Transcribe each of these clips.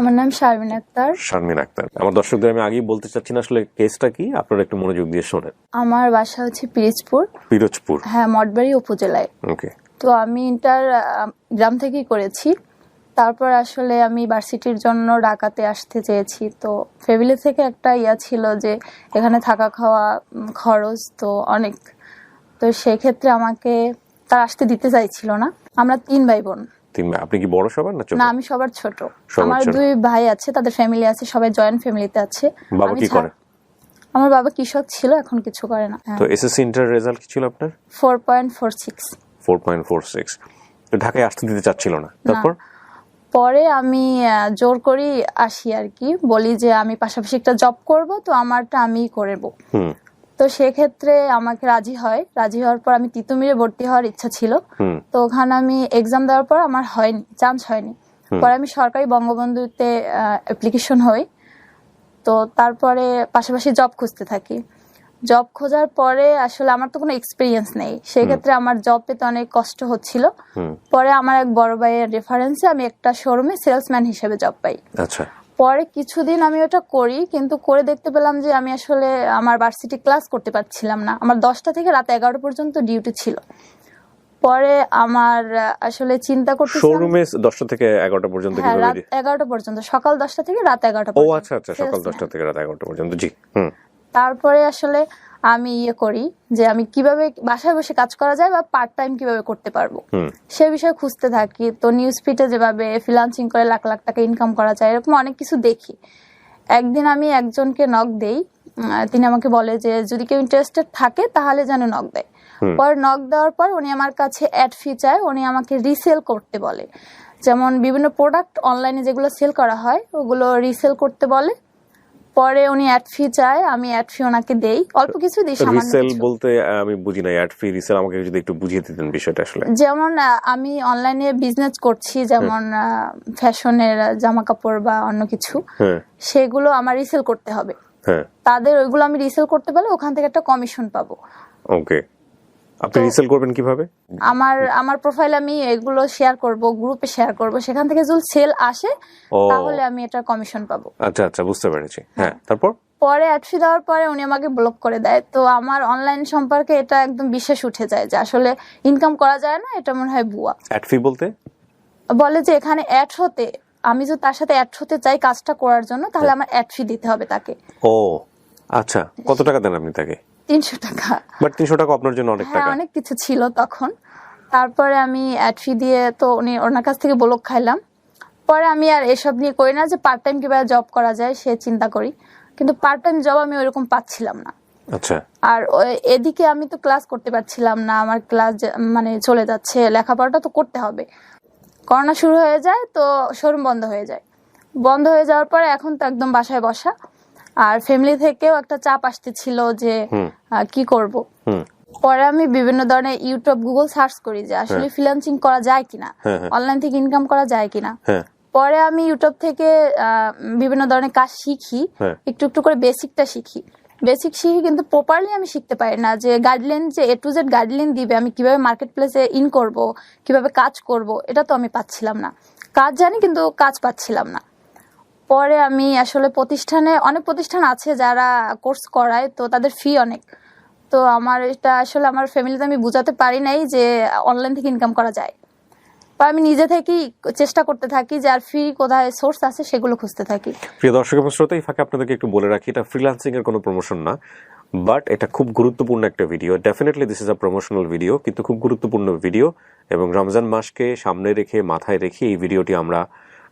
আমার নাম শারমিন আক্তার। শারমিন আক্তার। আমার দর্শকদের আমি আগেই বলতে চাচ্ছি না আসলে কেসটা কি, আপনারা একটু মনোযোগ দিয়ে শোনেন। আমার বাসা হচ্ছে পিরোজপুর। হ্যাঁ, মঠবাড়ি উপজেলায়। ওকে। তো আমি ইন্টার গ্রাম থেকেই করেছি। তারপর আসলে আমি ভার্সিটির জন্য ঢাকাতে আসতে চেয়েছি। তো ফ্যামিলি থেকে একটা ছিল যে এখানে থাকা খাওয়া খরচ তো অনেক, তো সেক্ষেত্রে আমাকে তার আসতে দিতে চাইছিল না। আমরা 3 ভাই বোন। আপনি কি বড় সবার না ছোট? না, আমি সবার ছোট। আমার 2 ভাই আছে, তাদের ফ্যামিলি আছে, সবাই জয়েন্ট ফ্যামিলিতে আছে। বাবা কি করে? আমার বাবা কৃষক ছিল, এখন কিছু করে না। তো এসএসসি ইন্টার রেজাল্ট কি ছিল আপনার? 4.46। তো ঢাকায় আসতে দিতে চাচ্ছিল না, তারপর পরে আমি জোর করি আসি আর কি, বলি যে আমি পাশাপাশি একটা জব করব, তো আমারটা আমিই করব। তো সেক্ষেত্রে আমাকে রাজি হওয়ার পর আমি তিতুমিরে ভর্তি হওয়ার ইচ্ছা ছিল। তো ওখানে আমি এক্সাম দেওয়ার পর আমার চান্স হয়নি। পরে আমি সরকারি বঙ্গবন্ধুতে অ্যাপ্লিকেশন হই। তো তারপরে পাশাপাশি জব খুঁজতে থাকি। জব খোঁজার পরে আসলে আমার তো কোনো এক্সপিরিয়েন্স নেই, সেক্ষেত্রে আমার জব পেতে অনেক কষ্ট হচ্ছিল। পরে আমার এক বড় ভাইয়ের রেফারেন্সে আমি একটা শোরুমে সেলসম্যান হিসেবে জব পাই। আচ্ছা। পরে কিছুদিন আমি ওটা করি, কিন্তু করে দেখতে পেলাম যে আমি আসলে আমার ভার্সিটি ক্লাস করতে পারছিলাম না। আমার 10টা থেকে রাত 11টা পর্যন্ত ডিউটি ছিল। পরে আমার আসলে চিন্তা করতেছিলাম, শোরুমে 10টা থেকে 11টা পর্যন্ত, হ্যাঁ রাত 11টা পর্যন্ত, সকাল 10টা থেকে রাত 11টা পর্যন্ত। ও আচ্ছা আচ্ছা, সকাল 10টা থেকে রাত 11টা পর্যন্ত। জি। তারপরে আসলে আমি করি যে আমি কিভাবে বাসায় বসে কাজ করা যায় বা পার্ট টাইম কিভাবে করতে পারবো, সে বিষয়ে খুঁজতে থাকি। তো নিউজ ফিডে যেভাবে ফ্রিল্যান্সিং করে লাখ লাখ টাকা ইনকাম করা যায়, এরকম অনেক কিছু দেখি। একদিন আমি একজনকে নক দেই, তিনি আমাকে বলে যে যদি কেউ ইন্টারেস্টেড থাকে তাহলে যেন নক দেয়। পরে নক দেওয়ার পর উনি আমার কাছে অ্যাড ফি চায়, উনি আমাকে রিসেল করতে বলে। যেমন বিভিন্ন প্রোডাক্ট অনলাইনে যেগুলো সেল করা হয় ওগুলো রিসেল করতে বলে। পরে উনি অ্যাড ফি চায়, আমি অ্যাড ফি ওনাকে দেই, অল্প কিছু দিই, সামান্য কিছু। রিসেল বলতে আমি বুঝি না, অ্যাড ফি রিসেল আমাকে যদি একটু বুঝিয়ে দিতেন বিষয়টা আসলে। যেমন আমি অনলাইনে বিজনেস করছি, যেমন ফ্যাশনের জামা কাপড় বা অন্য কিছু, সেগুলো আমার রিসেল করতে হবে। তাদের ওইগুলো আমি রিসেল করতে পারলে ওখান থেকে একটা কমিশন পাবো। ওকে। আপনি রিসেল করবেন কিভাবে? আমার প্রোফাইল আমি এগুলো শেয়ার করব, গ্রুপে শেয়ার করব, সেখান থেকে যদি সেল আসে তাহলে আমি এটা কমিশন পাবো। আচ্ছা আচ্ছা, বুঝতে পেরেছি। হ্যাঁ, তারপর পরে অ্যাড ফি দেওয়ার পরে উনি আমাকে ব্লক করে দেয়। তো আমার অনলাইন সম্পর্কে এটা একদম বিশ্বাস উঠে যায় যে আসলে ইনকাম করা যায় না, এটা মনে হয় ভুয়া। অ্যাড ফি বলতে বলে যে এখানে অ্যাড হতে, আমি যদি তার সাথে অ্যাড হতে চাই কাজটা করার জন্য, তাহলে আমার অ্যাড ফি দিতে হবে তাকে। ও আচ্ছা, কত টাকা দেন আপনি তাকে? 300 টাকা। বাট 300 টাকা আপনার জন্য অনেক টাকা। অনেক কিছু ছিল তখন। তারপরে আমি অ্যাড ফি দিয়ে তো ওনার কাছ থেকে ব্লক খাইলাম। পরে আমি আর এসব নিয়ে করি না, যে পার্ট টাইম কিভাবে জব করা যায় সে চিন্তা করি, কিন্তু পার্ট টাইম জব আমি ওইরকম পাচ্ছিলাম না। আচ্ছা। আর এদিকে আমি তো ক্লাস করতে পারছিলাম না, আমার ক্লাস মানে চলে যাচ্ছে, লেখাপড়াটা তো করতে হবে। করোনা শুরু হয়ে যায়, তো শোরুম বন্ধ হয়ে যায়। বন্ধ হয়ে যাওয়ার পরে এখন তো একদম বাসায় বসা। আর ফ্যামিলি থেকেও একটা চাপ আসতেছিল যে কি করব। পরে আমি বিভিন্ন ধরনের ইউটিউব, গুগল সার্চ করি যে আসলে ফ্রিল্যান্সিং করা যায় কিনা, অনলাইন থেকে ইনকাম করা যায় কিনা। পরে আমি ইউটিউব থেকে বিভিন্ন ধরনের কাজ শিখি, একটু একটু করে বেসিকটা শিখি। বেসিক শিখি, কিন্তু প্রপারলি আমি শিখতে পারি না যে গাইডলাইন, যে A to Z গাইডলাইন দিবে আমি কিভাবে মার্কেট প্লেসে ইন করব, কিভাবে কাজ করব, এটা তো আমি পাচ্ছিলাম না। কাজ জানি কিন্তু কাজ পাচ্ছিলাম না। পরে আমি আসলে অনেক প্রতিষ্ঠান আছে যারা কোর্স করায়, তো তাদের ফি অনেক। তো আমার এটা আসলে আমার ফ্যামিলিতে আমি বুঝাতে পারি নাই যে অনলাইন থেকে ইনকাম করা যায়। আমি নিজে থেকেই চেষ্টা করতে থাকি যে আর ফ্রি কোথায় সোর্স আছে সেগুলো খুঁজতে থাকি। প্রিয় দর্শক এবং শ্রোতা, এই ফাঁকে আপনাদেরকে একটু বলে রাখি, এটা ফ্রিল্যান্সিং এর কোনো প্রমোশন না, বাট এটা খুব গুরুত্বপূর্ণ একটা video. Definitely this is a promotional video, কিন্তু খুব গুরুত্বপূর্ণ ভিডিও। এবং রমজান মাসকে সামনে রেখে, মাথায় রেখে এই ভিডিওটি আমরা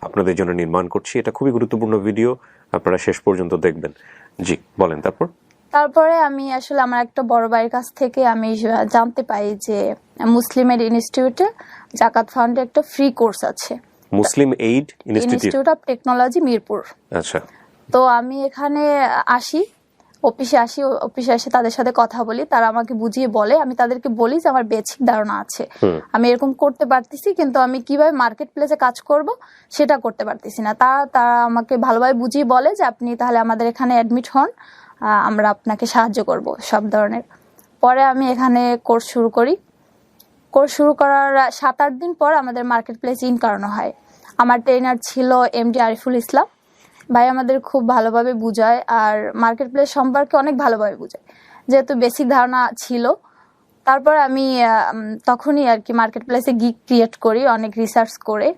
আপনাদের জন্য নির্মাণ করছি। এটা খুবই গুরুত্বপূর্ণ ভিডিও, আপনারা শেষ পর্যন্ত দেখবেন। জি বলেন। তারপরে আমি আসলে আমার একটা বড় ভাইয়ের কাছ থেকে আমি জানতে পাই যে মুসলিমের ইনস্টিটিউটে জাকাত ফান্ডে একটা ফ্রি কোর্স আছে, Muslim aid institute of technology Mirpur. আচ্ছা। তো আমি এখানে অফিসে এসে তাদের সাথে কথা বলি, তারা আমাকে বুঝিয়ে বলে। আমি তাদেরকে বলি যে আমার বেসিক ধারণা আছে, আমি এরকম করতে পারতেছি, কিন্তু আমি কিভাবে মার্কেট প্লেসে কাজ করব সেটা করতে পারতেছি না। তারা আমাকে ভালোভাবে বুঝিয়ে বলে যে আপনি তাহলে আমাদের এখানে অ্যাডমিট হন, আমরা আপনাকে সাহায্য করব সব ধরনের। পরে আমি এখানে কোর্স শুরু করি। কোর্স শুরু করার 7-8 দিন পর আমাদের মার্কেট প্লেস ইন করানো হয়। আমার ট্রেনার ছিল এমডি আরিফুল ইসলাম। ভাই আমাদের খুব ভালোভাবে বুঝায় আর মার্কেট প্লেস সম্পর্কে অনেক ভালোভাবে বুঝায়, যেহেতু বেসিক ধারণা ছিল। তারপর আমি তখনই আর কি মার্কেট প্লেসে গিগ ক্রিয়েট করি, অনেক রিসার্চ করে।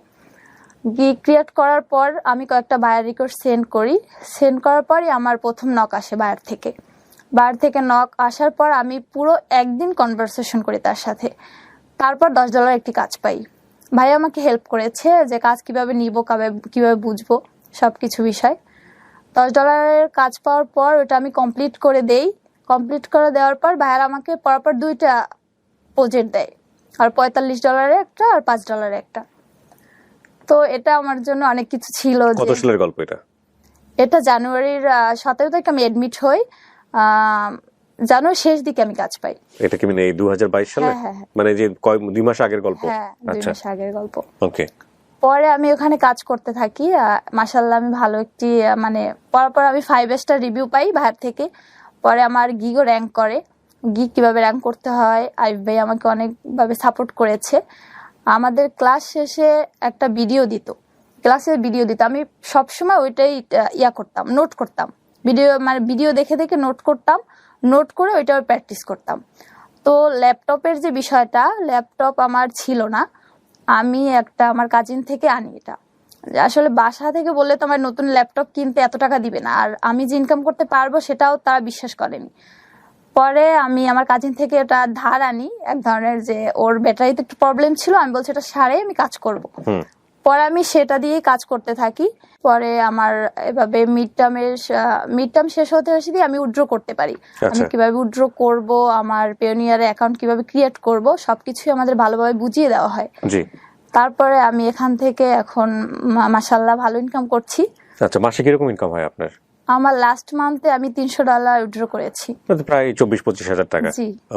গিগ ক্রিয়েট করার পর আমি কয়েকটা বায়ার রিকোয়েস্ট সেন্ড করি। সেন্ড করার পরই আমার প্রথম নক আসে বায়ার থেকে নক আসার পর আমি পুরো একদিন কনভারসেশন করি তার সাথে। তারপর $10 একটি কাজ পাই। ভাই আমাকে হেল্প করেছে যে কাজ কিভাবে নিব, কিভাবে বুঝবো, সব কিছু বিষয়। $10 কাজ পাওয়ার পর ওটা আমি কমপ্লিট করে দেই। কমপ্লিট করে দেওয়ার পর ভাইয়ার আমাকে পরপর 2টা প্রজেক্ট দেয়, আর $45 একটা আর $5 একটা। তো এটা আমার জন্য অনেক কিছু ছিল। কত সালের গল্প এটা? এটা জানুয়ারির 17 তারিখে আমি এডমিট হই। জানুয়ারির শেষ দিকে আমি কাজ পাই। এটা কি মানে এই 2022 সালে? হ্যাঁ। মানে যে 2 মাস আগের গল্প? হ্যাঁ, 2 মাস আগের গল্প। ওকে। পরে আমি ওখানে কাজ করতে থাকি। মাশাআল্লাহ আমি ভালো একটি মানে পরপর আমি 5 স্টার রিভিউ পাই ভাইয়ের থেকে। পরে আমার গিগও র্যাঙ্ক করে। গিগ কিভাবে র্যাঙ্ক করতে হয় আরিফ ভাই আমাকে অনেকভাবে সাপোর্ট করেছে। আমাদের ক্লাস শেষে একটা ভিডিও দিত, ক্লাসের ভিডিও দিত। আমি সবসময় ওইটাই করতাম, নোট করতাম। ভিডিও দেখে দেখে নোট করতাম, নোট করে ওইটা প্র্যাকটিস করতাম। তো ল্যাপটপের যে বিষয়টা, ল্যাপটপ আমার ছিল না। আমি আমার কাজিন থেকে আনি এটা। আসলে বাসা থেকে বললে তো আমার নতুন ল্যাপটপ কিনতে এত টাকা দিবে না, আর আমি যে ইনকাম করতে পারবো সেটাও তারা বিশ্বাস করেনি। পরে আমি আমার কাজিন থেকে এটা ধার আনি, এক ধরনের, যে ওর ব্যাটারিতে একটু প্রবলেম ছিল। আমি বলছি এটা সারে আমি কাজ করব। পরে আমি সেটা দিয়েই কাজ করতে থাকি। পরে আমার এভাবে মিড টার্ম শেষ হতে দিয়ে আমি উইথড্র করতে পারি। আমি কিভাবে উইথড্র করব, আমার পেওনিয়ারে অ্যাকাউন্ট কিভাবে ক্রিয়েট করব, সবকিছুই আমাদের ভালোভাবে বুঝিয়ে দেওয়া হয়। তারপরে আমি এখান থেকে এখন মাশাআল্লাহ ভালো ইনকাম করছি। আচ্ছা, মাসে কিরকম ইনকাম হয় আপনার? আমার লাস্ট মান্থে আমি $300 উইথড্র করেছি, প্রায় 24-25 হাজার টাকা।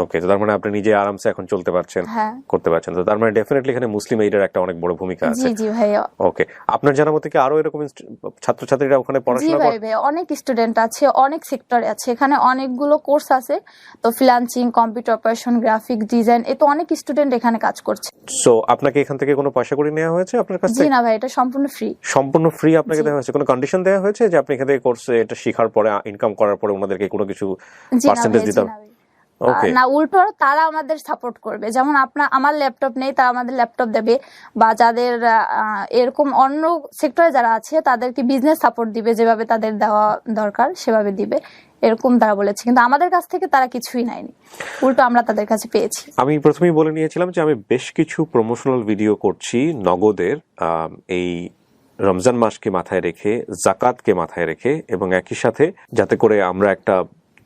ওকে, তো তার মানে আপনি নিজে আরামসে এখন চলতে পারছেন, করতে পারছেন। তো তার মানে ডেফিনেটলি এখানে মুসলিম এইডের একটা অনেক বড় ভূমিকা আছে। জি ভাইয়া। ওকে, আপনার জানা মতে কি আরো এরকম ছাত্রছাত্রীরা ওখানে পড়াশোনা করে? জি ভাই, অনেক স্টুডেন্ট আছে, অনেক সেক্টরে আছে। এখানে অনেকগুলো কোর্স আছে। তো freelancing, computer operation, graphic design, এ তো অনেক স্টুডেন্ট এখানে কাজ করছে। সো আপনাকে এখান থেকে কোনো পয়সা করে নেওয়া হয়েছে আপনার কাছ থেকে? জি না ভাই, এটা সম্পূর্ণ ফ্রি। সম্পূর্ণ ফ্রি আপনাকে দেওয়া হয়েছে? কোনো কন্ডিশন দেওয়া হয়েছে যে আপনি এখান থেকে কোর্সে এটা শেখার পরে, ইনকাম করার পরে ওনাদেরকে কোনো কিছু পার্সেন্টেজ দিতে হবে? না, উল্টো তারা আমাদের সাপোর্ট করবে। যেমন আমার ল্যাপটপ নেই, তারা আমাদের ল্যাপটপ দেবে, বা যাদের এরকম অন্য সেক্টরে যারা আছে তাদেরকে বিজনেস সাপোর্ট দিবে, যেভাবে তাদের দেওয়া দরকার সেভাবে দিবে, এরকম তারা বলেছে। কিন্তু আমাদের কাছ থেকে তারা কিছুই নেয়নি, উল্টো আমরা তাদের কাছে পেয়েছি। আমি প্রথমেই বলে নিয়েছিলাম যে আমি বেশ কিছু প্রমোশনাল ভিডিও করছি নগদের, এই রমজান মাসকে মাথায় রেখে, জাকাতকে মাথায় রেখে, এবং একই সাথে যাতে করে আমরা একটা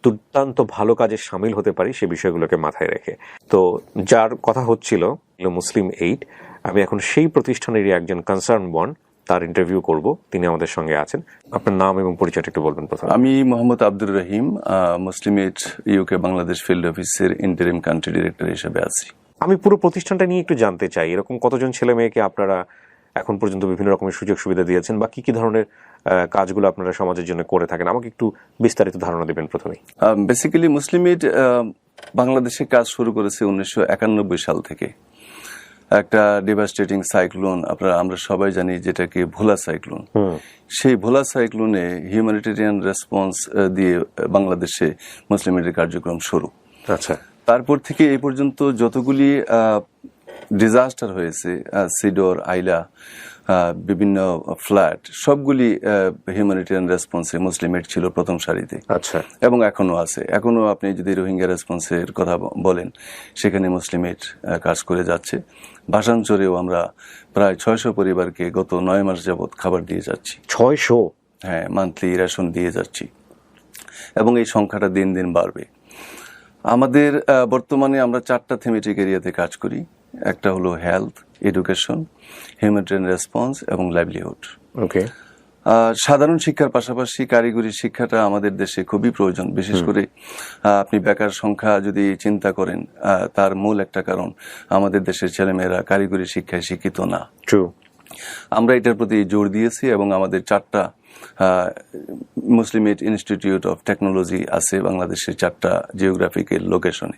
দুর্দান্ত ভালো কাজে সামিল হতে পারি সে বিষয়গুলোকে মাথায় রেখে। তো যার কথা হচ্ছিল মুসলিম এইড, আমি এখন সেই প্রতিষ্ঠানেরই একজন কনসার্ন বন, তার ইন্টারভিউ করব। তিনি আমাদের সঙ্গে আছেন। আপনার নাম এবং পরিচয়টা একটু বলবেন প্রথমে। আমি মোহাম্মদ আব্দুর রহিম, মুসলিম এইড ইউকে বাংলাদেশ ফিল্ড অফিসের ইন্টারিম কান্ট্রি ডিরেক্টর হিসেবে আছি। আমি পুরো প্রতিষ্ঠানটা নিয়ে একটু জানতে চাই। এরকম কতজন ছেলে মেয়েকে আপনারা এখন পর্যন্ত বিভিন্ন রকমের সুযোগ সুবিধা দিয়েছেন, বা কি কি ধরনের কাজগুলো আপনারা সমাজের জন্য করে থাকেন, আমাকে একটু বিস্তারিত ধারণা দিবেন প্রথমেই। বেসিক্যালি মুসলিম এইড বাংলাদেশে কাজ শুরু করেছে 1991 সাল থেকে। একটা ডিভাস্টেটিং সাইক্লোন, আমরা সবাই জানি যেটাকে ভোলা সাইক্লোন, সেই ভোলা সাইক্লোনে হিউম্যানিটেরিয়ান রেসপন্স দিয়ে বাংলাদেশে মুসলিম এইডের কার্যক্রম শুরু। আচ্ছা, তারপর থেকে এই পর্যন্ত যতগুলি ডিজাস্টার হয়েছে, সিডর, আইলা, বিভিন্ন ফ্ল্যাট, সবগুলি হিউম্যানিটেরিয়ান রেসপন্সে মুসলিম এইড ছিল প্রথম সারিতে। আচ্ছা, এবং এখনো আছে। এখনো আপনি যদি রোহিঙ্গা রেসপন্সের কথা বলেন, সেখানে মুসলিম এইড কাজ করে যাচ্ছে। ভাষাঞ্চরেও আমরা প্রায় 600 পরিবারকে গত 9 মাস যাবৎ খাবার দিয়ে যাচ্ছি। 600? হ্যাঁ, মান্থলি রেশন দিয়ে যাচ্ছি, এবং এই সংখ্যাটা দিন দিন বাড়বে। আমাদের বর্তমানে আমরা 4টা থিমেটিক এরিয়াতে কাজ করি। একটা হলো হেলথ, এডুকেশন, হিউম্যানিটেরিয়ান রেসপন্স এবং লাইভলিহুড। ওকে। সাধারণ শিক্ষার পাশাপাশি কারিগরি শিক্ষাটা আমাদের দেশে খুবই প্রয়োজন। বিশেষ করে আপনি বেকার সংখ্যা যদি চিন্তা করেন, তার মূল একটা কারণ আমাদের দেশের ছেলেমেয়েরা কারিগরি শিক্ষায় শিক্ষিত না। আমরা এটার প্রতি জোর দিয়েছি, এবং আমাদের 4টা মুসলিম এইড ইনস্টিটিউট অফ টেকনোলজি আছে বাংলাদেশের 4টা জিওগ্রাফিক্যাল লোকেশনে,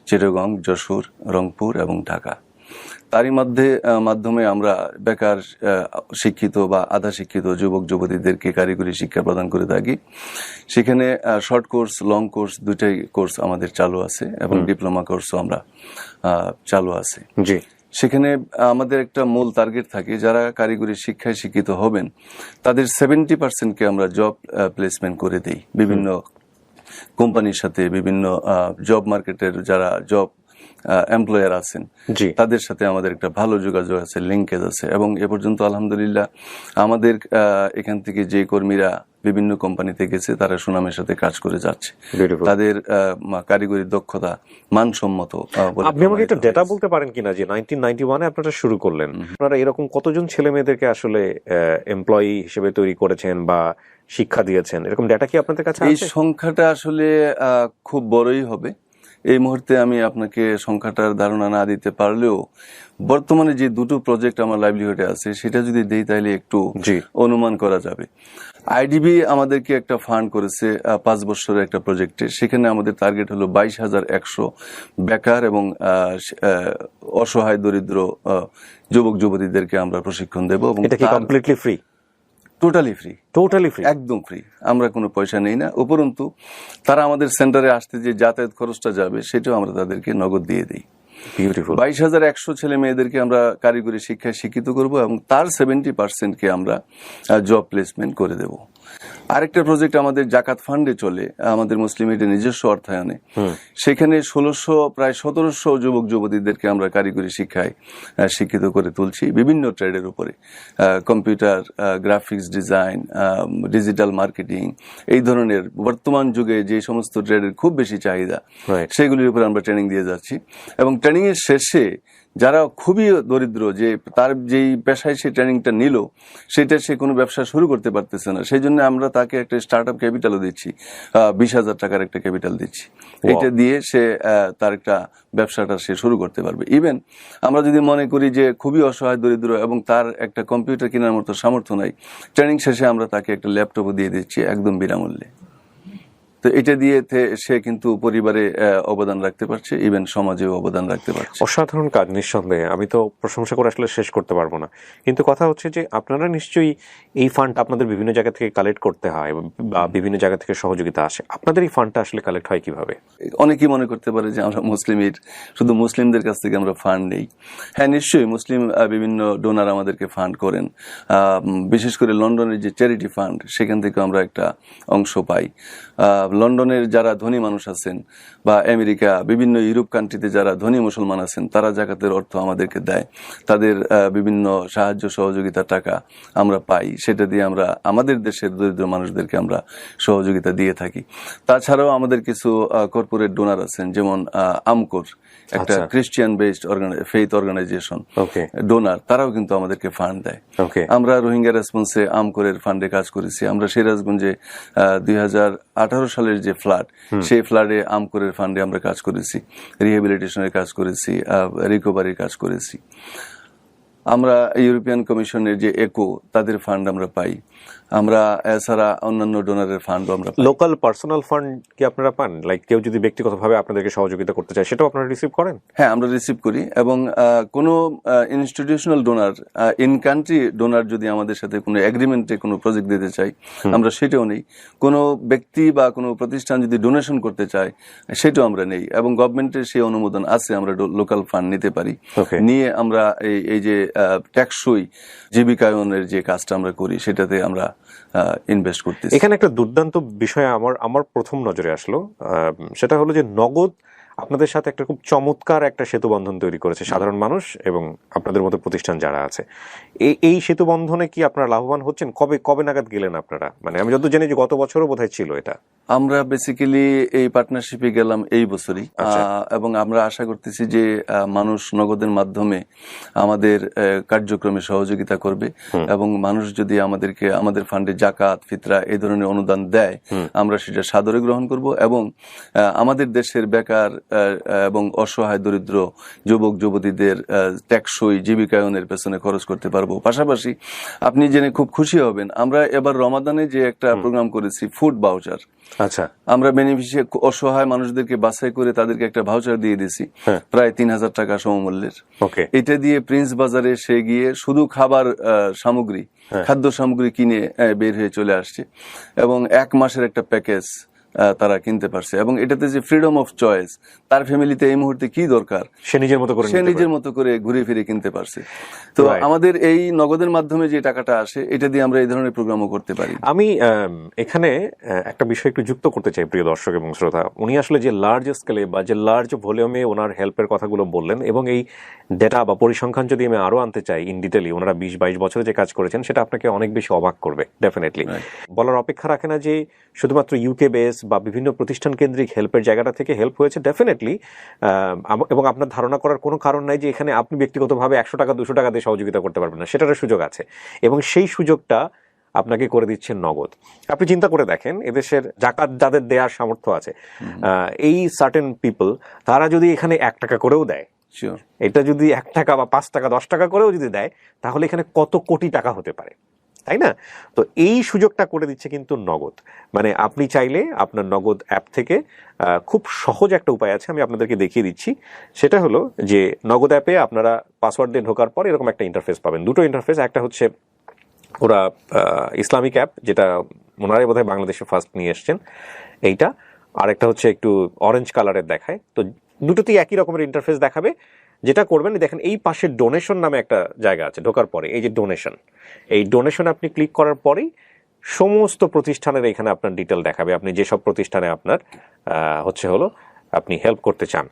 চিটাগং, যশোর, রংপুর এবং ঢাকা। তারই মাধ্যমে আমরা বেকার, শিক্ষিত বা আধা শিক্ষিত যুবক যুবতীদেরকে কারিগরি শিক্ষা প্রদান করে থাকি। সেখানে শর্ট কোর্স, লং কোর্স দুইটাই কোর্স আমাদের চালু আছে এবং ডিপ্লোমা কোর্সও আমরা চালু আছে। জি, সেখানে আমাদের একটা মূল টার্গেট থাকে, যারা কারিগরি শিক্ষায় শিক্ষিত হবেন তাদের 70%কে আমরা জব প্লেসমেন্ট করে দেই বিভিন্ন কোম্পানির সাথে, বিভিন্ন জব মার্কেটের যারা জব এমপ্লয়ার আছেন জি, তাদের সাথে আমাদের একটা ভালো যোগাযোগ আছে, লিঙ্কেজ আছে। এবং এ পর্যন্ত আলহামদুলিল্লাহ আমাদের এখান থেকে যে কর্মীরা বিভিন্ন কোম্পানিতে গেছে তারা সুনামের সাথে কাজ করে যাচ্ছে। Beautiful. তাদের কারিগরি দক্ষতা মানসম্মত বলে আপনি আমাকে একটা প্রমাণিত ডেটা হয়েছে। বলতে পারেন কিনা যে 1991-এ আপনারা শুরু করলেন, আপনারা এরকম কতজন ছেলে মেয়েদেরকে আসলে এমপ্লয়ি হিসেবে তৈরি করেছেন বা শিক্ষা দিয়েছেন, এরকম ডেটা কি আপনাদের কাছে এই আছে? সংখ্যাটা আসলে খুব বড়ই হবে। এই মুহূর্তে আমি আপনাকে সংখ্যাটার ধারণা না দিতে পারলেও বর্তমানে যে দুটো প্রজেক্ট আমার লাইভলিহুডে আছে সেটা যদি দেই তাহলে একটু জি। অনুমান করা যাবে। আইডিবি আমাদেরকে একটা ফান্ড করেছে 5 বছরের একটা প্রজেক্টে। সেখানে আমাদের টার্গেট হলো 22,100 বেকার এবং অসহায় দরিদ্র যুবক যুবতীদেরকে আমরা প্রশিক্ষণ দেব এবং এটা কি completely free? Totally free, totally free? একদম ফ্রি। আমরা কোনো পয়সা নেই না। উপরন্তু তারা আমাদের সেন্টারে আসতে যে যাতায়াত খরচটা যাবে সেটাও আমরা তাদেরকে নগদ দিয়ে দিই। বিউটিফুল। 22,100 ছেলে মেয়েদেরকে আমরা কারিগরি শিক্ষায় শিক্ষিত করব এবং তার 70%কে আমরা জব প্লেসমেন্ট করে দেব। আরেকটা প্রজেক্ট আমাদের জাকাত ফান্ডে চলে, আমাদের মুসলিম এর নিজস্ব অর্থায়নে। সেখানে প্রায় 1700 যুবক যুবতীদেরকে আমরা কারিগরি শিক্ষায় শিক্ষিত করে তুলছি বিভিন্ন ট্রেডের উপরে, computer, graphics design, digital marketing, এই ধরনের বর্তমান যুগে যে সমস্ত ট্রেডের খুব বেশি চাহিদা সেগুলির উপরে আমরা ট্রেনিং দিয়ে যাচ্ছি। এবং ট্রেনিং এর শেষে যারা খুবই দরিদ্র, যে তার যেই পেশায় সে ট্রেনিংটা নিল সেটা সে কোনো ব্যবসা শুরু করতে পারতেছে না, সেই জন্য আমরা তাকে একটা স্টার্ট আপ ক্যাপিটালও দিচ্ছি, 20,000 টাকার একটা ক্যাপিটাল দিচ্ছি। এটা দিয়ে সে তার একটা ব্যবসাটা সে শুরু করতে পারবে। ইভেন আমরা যদি মনে করি যে খুবই অসহায় দরিদ্র এবং তার একটা কম্পিউটার কেনার মতো সামর্থ্য নাই, ট্রেনিং শেষে আমরা তাকে একটা ল্যাপটপও দিয়ে দিচ্ছি একদম বিনামূল্যে। তো এটা দিয়ে সে কিন্তু পরিবারে অবদান রাখতে পারছে, ইভেন সমাজেও অবদান রাখতে পারছে। অসাধারণ কাজ, নিঃসন্দেহে। আমি তো প্রশংসা করে আসলে শেষ করতে পারবো না, কিন্তু কথা হচ্ছে যে আপনারা নিশ্চয়ই এই ফান্ড আপনাদের বিভিন্ন জায়গা থেকে কালেক্ট করতে হয় বা বিভিন্ন জায়গা থেকে সহযোগিতা আসে। আপনাদের এই ফান্ডটা আসলে কালেক্ট হয় কিভাবে? অনেকেই মনে করতে পারে যে আমরা মুসলিমের শুধু মুসলিমদের কাছ থেকে আমরা ফান্ড নেই। হ্যাঁ, নিশ্চয়ই মুসলিম বিভিন্ন ডোনার আমাদেরকে ফান্ড করেন। বিশেষ করে লন্ডনের যে চ্যারিটি ফান্ড সেখান থেকে আমরা একটা অংশ পাই। লন্ডনের যারা ধনী মানুষ আছেন বা আমেরিকা, বিভিন্ন ইউরোপ কান্ট্রিতে যারা ধনী মুসলমান আছেন তারা জাকাতের অর্থ আমাদেরকে দেয়। তাদের বিভিন্ন সাহায্য সহযোগিতা টাকা আমরা পাই, সেটা দিয়ে আমরা আমাদের দেশের দরিদ্র মানুষদেরকে আমরা সহযোগিতা দিয়ে থাকি। তাছাড়াও আমাদের কিছু কর্পোরেট ডোনার আছেন, যেমন আমকোর, একটা Christian based faith organization donor, তারাও কিন্তু আমাদেরকে ফান্ড দেয়। আমরা রোহিঙ্গা রেসপন্সে আমকোরের ফান্ডে কাজ করেছি। আমরা সিরাজগঞ্জে 2018 সালের যে ফ্লাড, সেই ফ্লাডে আমকোরের ফান্ডে আমরা কাজ করেছি, রিহ্যাবিলিটেশনের কাজ করেছি, রিকভারির কাজ করেছি। আমরা ইউরোপিয়ান কমিশনের যে একো, তাদের ফান্ড আমরা পাই। আমরা এছাড়া অন্যান্য ডোনারের ফান্ড আমরা পাই। লোকাল পার্সোনাল ফান্ড কি আপনারা পান? লাইক কেউ যদি ব্যক্তিগতভাবে আপনাদেরকে সহযোগিতা করতে চায় সেটাও আপনারা রিসিভ করেন? হ্যাঁ, আমরা রিসিভ করি। এবং কোনো institutional donor, in country donor যদি আমাদের সাথে কোনো এগ্রিমেন্টে কোনো প্রজেক্ট দিতে চাই আমরা সেটাও নেই। কোনো ব্যক্তি বা কোনো প্রতিষ্ঠান যদি ডোনেশন করতে চায় সেটাও আমরা নেই। এবং গভর্নমেন্টের সেই অনুমোদন আছে, আমরা লোকাল ফান্ড নিতে পারি। নিয়ে আমরা এই যে টেকসই জীবিকায়নের যে কাজটা আমরা করি সেটাতে আমরা ইনভেস্ট করতেছি। এখানে একটা দুর্দান্ত বিষয় আমার প্রথম নজরে আসলো, সেটা হলো যে নগদ আপনাদের সাথে একটা খুব চমৎকার একটা সেতু বন্ধন তৈরি করেছে সাধারণ মানুষ এবং আপনাদের মতো প্রতিষ্ঠান যারা আছে। এই সেতু বন্ধনে কি আপনারা লাভবান হচ্ছেন? কবে নাগাদ গেলেন আপনারা? মানে আমি যত জানি যে গত বছরও বোধহয় ছিল এটা। আমরা বেসিক্যালি এই পার্টনারশিপে গেলাম এই বছরই, এবং আমরা আশা করতেছি যে মানুষ নগদের মাধ্যমে আমাদের কার্যক্রমে সহযোগিতা করবে এবং মানুষ যদি আমাদের ফান্ডে জাকাত, ফিতরা এই ধরনের অনুদান দেয় আমরা সেটা সাদরে গ্রহণ করব এবং আমাদের দেশের বেকার এবং অসহায় দরিদ্র যুবক যুবতীদের টেকসই জীবিকায়নের পেছনে খরচ করতে পারবো। পাশাপাশি আপনি জেনে খুব খুশি হবেন, আমরা এবার রমাদানে যে একটা প্রোগ্রাম করেছি ফুড ভাউচার, আচ্ছা, আমরা বেনিফিশিয়ারি অসহায় মানুষদেরকে বাছাই করে তাদেরকে একটা ভাউচার দিয়ে দিছি প্রায় 3000 টাকা সমমূল্যের। ওকে, এটা দিয়ে প্রিন্স বাজারে সে গিয়ে শুধু খাবার সামগ্রী, খাদ্য সামগ্রী কিনে বের হয়ে চলে আসছে এবং 1 মাসের একটা প্যাকেজ তারা কিনতে পারছে। এবং এটাতে যে ফ্রিডম অফ চয়েস, তার ফ্যামিলিতে এই মুহূর্তে কি দরকার সে নিজের মতো করে ঘুরে ফিরে কিনতে পারছে। তো আমাদের এই নগদের মাধ্যমে যে টাকাটা আসে, এটা দিয়ে আমরা এই ধরনের প্রোগ্রামও করতে পারি। আমি এখানে একটা বিষয় একটু যুক্ত করতে চাই প্রিয় দর্শক এবং শ্রোতা। উনি আসলে যে লার্জ স্কেলে বা যে লার্জ ভলিউমে ওনার হেল্পের কথাগুলো বললেন, এবং এই ডেটা বা পরিসংখ্যান যদি আমি আরো আনতে চাই ইন ডিটেলি, ওনারা 20-22 বছরে যে কাজ করেছেন সেটা আপনাকে অনেক বেশি অবাক করবে ডেফিনেটলি। বলার অপেক্ষা রাখে না যে শুধুমাত্র ইউকে বেস বা বিভিন্ন প্রতিষ্ঠান কেন্দ্রিক হেল্পের জায়গাটা থেকে হেল্প হয়েছে ডেফিনেটলি, এবং আপনার ধারণা করার কোনো কারণ নাই যে এখানে আপনি ব্যক্তিগতভাবে 100 টাকা 200 টাকা দিয়ে সহযোগিতা করতে পারবেন না, সেটারও সুযোগ আছে, এবং সেই সুযোগটা আপনাকে করে দিচ্ছেন নগদ। আপনি চিন্তা করে দেখেন, এদেশের জাকাত যাদের দেওয়ার সামর্থ্য আছে, এই সার্টেন পিপল, তারা যদি এখানে 1 টাকা করেও দেয়, এটা যদি 1 টাকা বা 5 টাকা 10 টাকা করেও যদি দেয়, তাহলে এখানে কত কোটি টাকা হতে পারে, তাই না? তো এই সুযোগটা করে দিচ্ছে কিন্তু নগদ। মানে আপনি চাইলে আপনার নগদ অ্যাপ থেকে খুব সহজ একটা উপায় আছে, আমি আপনাদেরকে দেখিয়ে দিচ্ছি। সেটা হলো যে নগদ অ্যাপে আপনারা পাসওয়ার্ড দিয়ে ঢোকার পর এরকম একটা ইন্টারফেস পাবেন, দুটো ইন্টারফেস। একটা হচ্ছে ওরা ইসলামিক অ্যাপ, যেটা ওনারাই বোধহয় বাংলাদেশে ফার্স্ট নিয়ে এসছেন এইটা, আর একটা হচ্ছে একটু অরেঞ্জ কালারের দেখায়। তো দুটোতেই একই রকমের ইন্টারফেস দেখাবে। যেটা করবেন, দেখেন এই পাশে ডোনেশন নামে একটা জায়গা আছে, ঢোকার পরে এই যে ডোনেশন, এই ডোনেশন আপনি ক্লিক করার পরেই সমস্ত প্রতিষ্ঠানের এখানে আপনার ডিটেল দেখাবে, আপনি যেসব প্রতিষ্ঠানে আপনার আপনি হেল্প করতে চান।